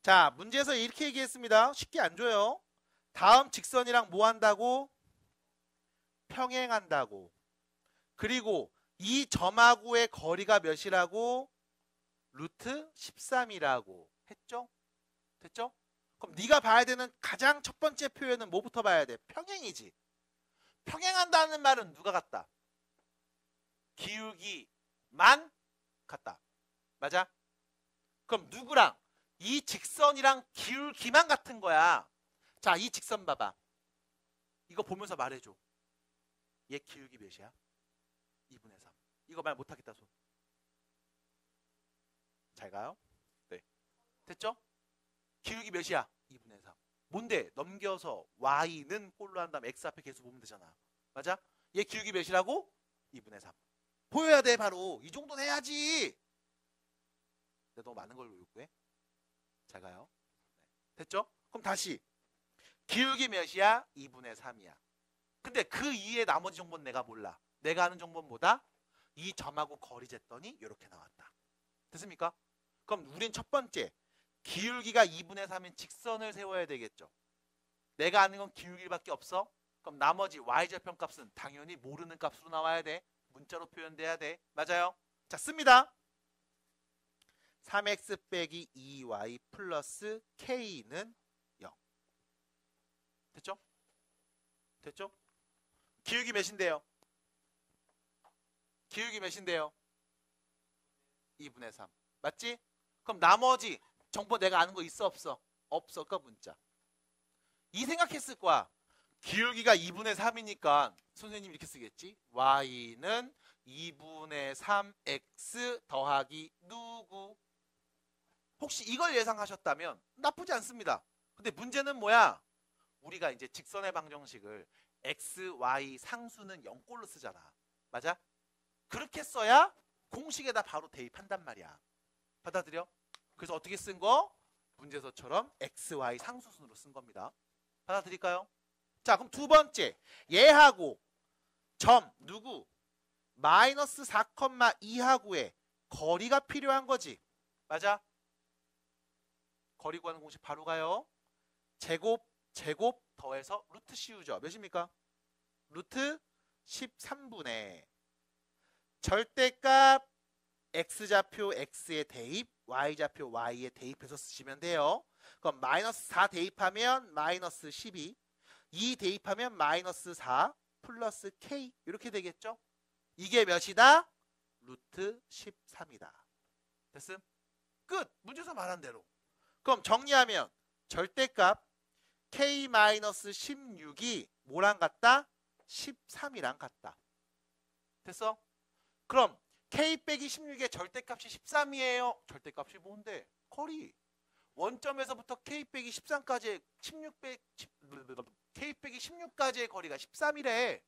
Speaker 1: 자, 문제에서 이렇게 얘기했습니다. 쉽게 안 줘요. 다음 직선이랑 뭐 한다고? 평행한다고. 그리고 이 점하고의 거리가 몇이라고? 루트 13이라고 했죠? 됐죠? 그럼 네가 봐야 되는 가장 첫 번째 표현은 뭐부터 봐야 돼? 평행이지. 평행한다는 말은 누가 같다? 기울기만 같다. 맞아? 그럼 누구랑? 이 직선이랑 기울기만 같은 거야. 자, 이 직선 봐봐. 이거 보면서 말해줘. 얘 기울기 몇이야? 2분의 3. 이거 말 못하겠다 손. 잘 가요? 네. 됐죠? 기울기 몇이야? 2분의 3. 뭔데? 넘겨서 y는 꼴로 한 다음에 x 앞에 계수 보면 되잖아. 맞아? 얘 기울기 몇이라고? 2분의 3. 보여야 돼 바로. 이 정도는 해야지. 내가 너무 많은 걸 요구해. 잘 가요? 네. 됐죠? 그럼 다시. 기울기 몇이야? 2분의 3이야. 근데 그 이외의 나머지 정보는 내가 몰라. 내가 아는 정보는 뭐다? 이 점하고 거리 쟀더니 이렇게 나왔다. 됐습니까? 그럼 우린 첫 번째 기울기가 2분의 3인 직선을 세워야 되겠죠. 내가 아는 건 기울기밖에 없어. 그럼 나머지 y좌표 값은 당연히 모르는 값으로 나와야 돼. 문자로 표현돼야 돼. 맞아요? 자, 씁니다. 3x 빼기 2y 플러스 k는 0. 됐죠? 됐죠? 기울기 몇인데요? 기울기 몇인데요? 2분의 3. 맞지? 그럼 나머지 정보 내가 아는 거 있어 없어? 없어. 그 문자. 이 생각했을 거야. 기울기가 2분의 3이니까 선생님 이렇게 쓰겠지? y는 2분의 3x 더하기 누구? 혹시 이걸 예상하셨다면 나쁘지 않습니다. 근데 문제는 뭐야? 우리가 이제 직선의 방정식을 x, y 상수는 0꼴로 쓰잖아. 맞아? 그렇게 써야 공식에다 바로 대입한단 말이야. 받아들여? 그래서 어떻게 쓴 거? 문제서처럼 x, y 상수순으로 쓴 겁니다. 받아들일까요? 자, 그럼 두 번째. 얘하고 점 누구? 마이너스 4,2하고의 거리가 필요한 거지. 맞아? 거리 구하는 공식 바로 가요. 제곱 더해서 루트 씌우죠. 몇입니까? 루트 13분의 절대값 x좌표 x에 대입, y좌표 y에 대입해서 쓰시면 돼요. 그럼 마이너스 4 대입하면 마이너스 12, 2 대입하면 마이너스 4 플러스 k 이렇게 되겠죠? 이게 몇이다? 루트 13이다. 됐음? 끝! 문제에서 말한 대로. 그럼 정리하면 절대값 k-16이 뭐랑 같다? 13이랑 같다. 됐어? 그럼 k 빼기 16의 절대값이 13이에요. 절대값이 뭔데? 거리. 원점에서부터 k 빼기 13까지의 k 빼기 16까지의 거리가 13이래.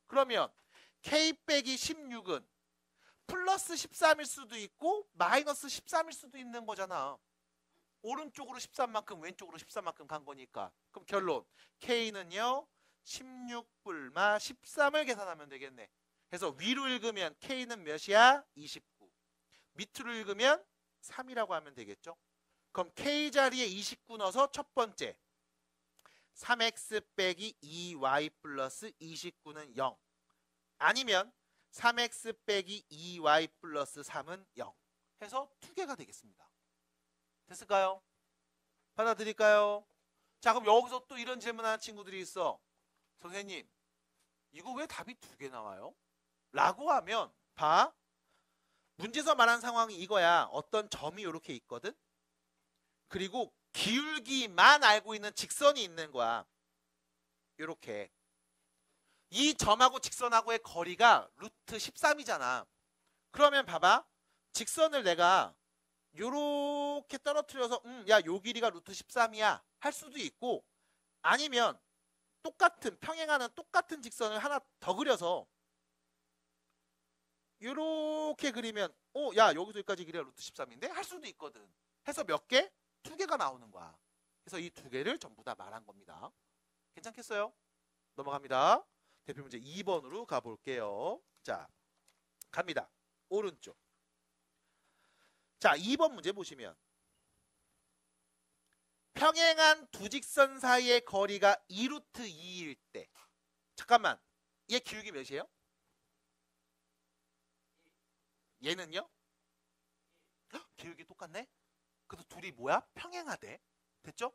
Speaker 1: 그러면 k 빼기 16은 플러스 13일 수도 있고 마이너스 13일 수도 있는 거잖아. 오른쪽으로 13만큼 왼쪽으로 13만큼 간 거니까. 그럼 결론 k는요 16불마 13을 계산하면 되겠네. 그래서 위로 읽으면 k는 몇이야? 29. 밑으로 읽으면 3이라고 하면 되겠죠. 그럼 k 자리에 29 넣어서 첫 번째 3x 빼기 2y 플러스 29는 0. 아니면 3x 빼기 2y 플러스 3은 0 해서 두 개가 되겠습니다. 됐을까요? 받아들일까요? 자, 그럼 여기서 또 이런 질문하는 친구들이 있어. 선생님, 이거 왜 답이 두 개 나와요? 라고 하면 봐. 문제에서 말한 상황이 이거야. 어떤 점이 이렇게 있거든. 그리고 기울기만 알고 있는 직선이 있는 거야. 이렇게. 이 점하고 직선하고의 거리가 루트 13이잖아. 그러면 봐봐. 직선을 내가 요렇게 떨어뜨려서 야, 요 길이가 루트 13이야 할 수도 있고, 아니면 똑같은 평행하는 똑같은 직선을 하나 더 그려서 요렇게 그리면 야, 여기서 여기까지 길이가 루트 13인데 할 수도 있거든. 해서 몇 개? 두 개가 나오는 거야. 그래서 이 두 개를 전부 다 말한 겁니다. 괜찮겠어요? 넘어갑니다. 대표 문제 2번으로 가볼게요. 자, 갑니다. 오른쪽. 자, 2번 문제 보시면 평행한 두 직선 사이의 거리가 2루트 2일 때, 잠깐만, 얘 기울기 몇이에요? 얘는요? 기울기 똑같네? 그래도 둘이 뭐야? 평행하대. 됐죠?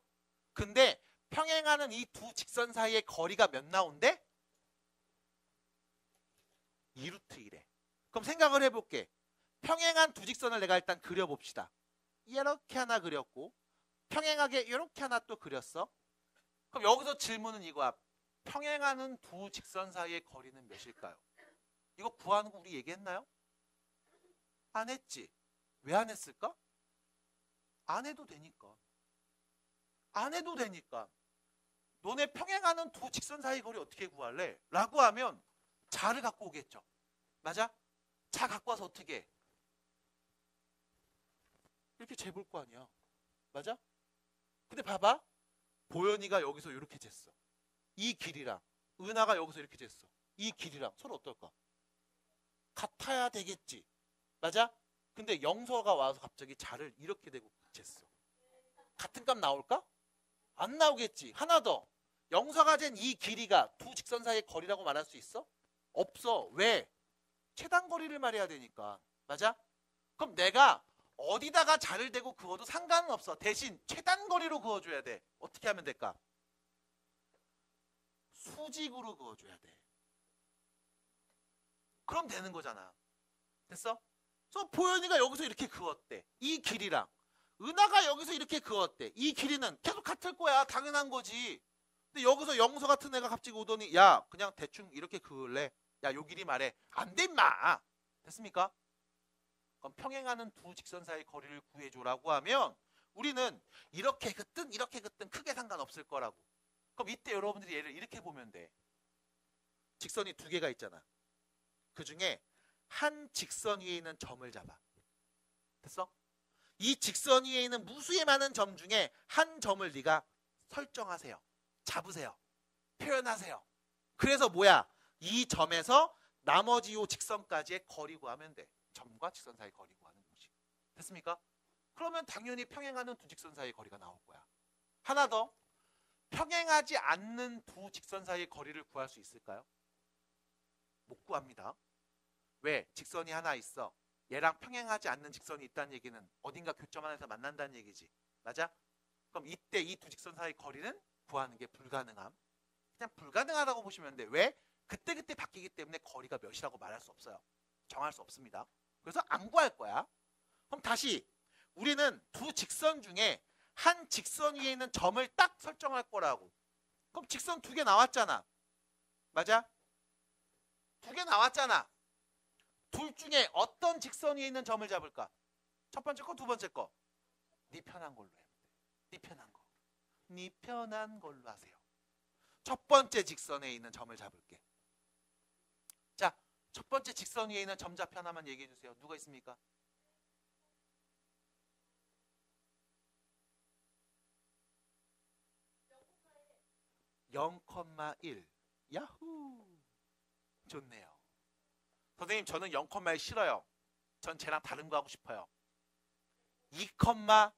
Speaker 1: 근데 평행하는 이 두 직선 사이의 거리가 몇 나온대? 2루트 1에. 그럼 생각을 해볼게. 평행한 두 직선을 내가 일단 그려봅시다. 이렇게 하나 그렸고 평행하게 이렇게 하나 또 그렸어. 그럼 여기서 질문은 이거야. 평행하는 두 직선 사이의 거리는 몇일까요? 이거 구하는 거 우리 얘기했나요? 안 했지. 왜 안 했을까? 안 해도 되니까. 안 해도 되니까. 너네 평행하는 두 직선 사이 거리 어떻게 구할래? 라고 하면 자를 갖고 오겠죠. 맞아? 자 갖고 와서 어떻게 해? 이렇게 재볼 거 아니야. 맞아? 근데 봐봐. 보현이가 여기서 이렇게 쟀어. 이 길이랑 은하가 여기서 이렇게 쟀어. 이 길이랑 서로 어떨까? 같아야 되겠지. 맞아? 근데 영서가 와서 갑자기 자를 이렇게 대고 쟀어. 같은 값 나올까? 안 나오겠지. 하나 더. 영서가 잰 이 길이가 두 직선 사이의 거리라고 말할 수 있어? 없어. 왜? 최단 거리를 말해야 되니까. 맞아? 그럼 내가 어디다가 자를 대고 그어도 상관은 없어. 대신 최단 거리로 그어줘야 돼. 어떻게 하면 될까? 수직으로 그어줘야 돼. 그럼 되는 거잖아. 됐어? 그래서 보현이가 여기서 이렇게 그었대. 이 길이랑 은하가 여기서 이렇게 그었대. 이 길이는 계속 같을 거야. 당연한 거지. 근데 여기서 영서 같은 애가 갑자기 오더니 야, 그냥 대충 이렇게 그을래. 야, 요 길이 말해. 안 돼 임마. 됐습니까? 그럼 평행하는 두 직선 사이의 거리를 구해줘라고 하면 우리는 이렇게 긋든 크게 상관없을 거라고. 그럼 이때 여러분들이 얘를 이렇게 보면 돼. 직선이 두 개가 있잖아. 그 중에 한 직선 위에 있는 점을 잡아. 됐어? 이 직선 위에 있는 무수히 많은 점 중에 한 점을 네가 설정하세요. 잡으세요. 표현하세요. 그래서 뭐야? 이 점에서 나머지 요 직선까지의 거리 구하면 돼. 점과 직선 사이 거리 구하는 공식. 됐습니까? 그러면 당연히 평행하는 두 직선 사이의 거리가 나올 거야. 하나 더. 평행하지 않는 두 직선 사이의 거리를 구할 수 있을까요? 못 구합니다. 왜? 직선이 하나 있어. 얘랑 평행하지 않는 직선이 있다는 얘기는 어딘가 교점 안에서 만난다는 얘기지. 맞아? 그럼 이때 이 두 직선 사이 거리는 구하는 게 불가능함. 그냥 불가능하다고 보시면 돼. 왜? 그때그때 바뀌기 때문에 거리가 몇이라고 말할 수 없어요. 정할 수 없습니다. 그래서 안 구할 거야. 그럼 다시 우리는 두 직선 중에 한 직선 위에 있는 점을 딱 설정할 거라고. 그럼 직선 두 개 나왔잖아. 맞아? 두 개 나왔잖아. 둘 중에 어떤 직선 위에 있는 점을 잡을까? 첫 번째 거, 두 번째 거. 네 편한 걸로 해. 네 편한 거. 네 편한 걸로 하세요. 첫 번째 직선에 있는 점을 잡을게. 자, 첫 번째 직선 위에 있는 점좌표 하나만 얘기해 주세요. 누가 있습니까? (0,1) 야후. 좋네요. 선생님 저는 0,1 싫어요. 전 쟤랑 다른 거 하고 싶어요. 2,3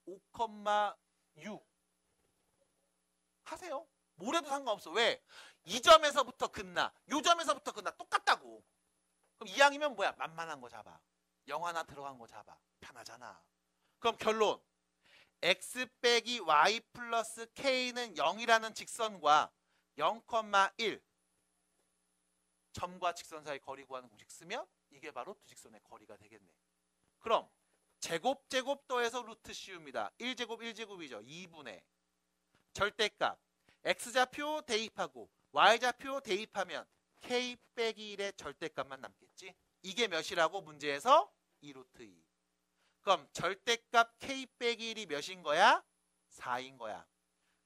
Speaker 1: 5,6 하세요. 뭐래도 상관없어. 왜? 이 점에서부터 끝나. 요 점에서부터 끝나. 똑같다고. 그럼 이항이면 뭐야? 만만한 거 잡아. 0 하나 들어간 거 잡아. 편하잖아. 그럼 결론. x 빼기 y 플러스 k는 0이라는 직선과 0,1 점과 직선 사이 거리 구하는 공식 쓰면 이게 바로 두 직선의 거리가 되겠네. 그럼 제곱 더해서 루트 씌웁니다. 1제곱 1제곱이죠. 2분의 절대값 x좌표 대입하고 y좌표 대입하면 k 빼기 1의 절대값만 남겠지. 이게 몇이라고 문제에서 2루트 2. 그럼 절대값 k 빼기 1이 몇인 거야? 4인 거야.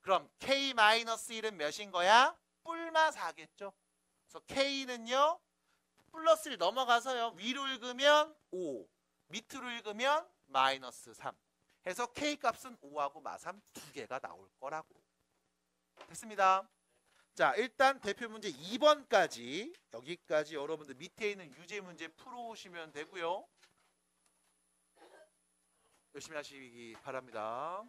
Speaker 1: 그럼 k 마이너스 1은 몇인 거야? 뿔마 4겠죠. 그래서 k는요. 플러스를 넘어가서요. 위로 읽으면 5, 밑으로 읽으면 마이너스 3. 해서 k 값은 5하고 마3 두 개가 나올 거라고. 됐습니다. 자, 일단 대표 문제 2번까지 여기까지 여러분들 밑에 있는 유제 문제 풀어오시면 되고요. 열심히 하시기 바랍니다.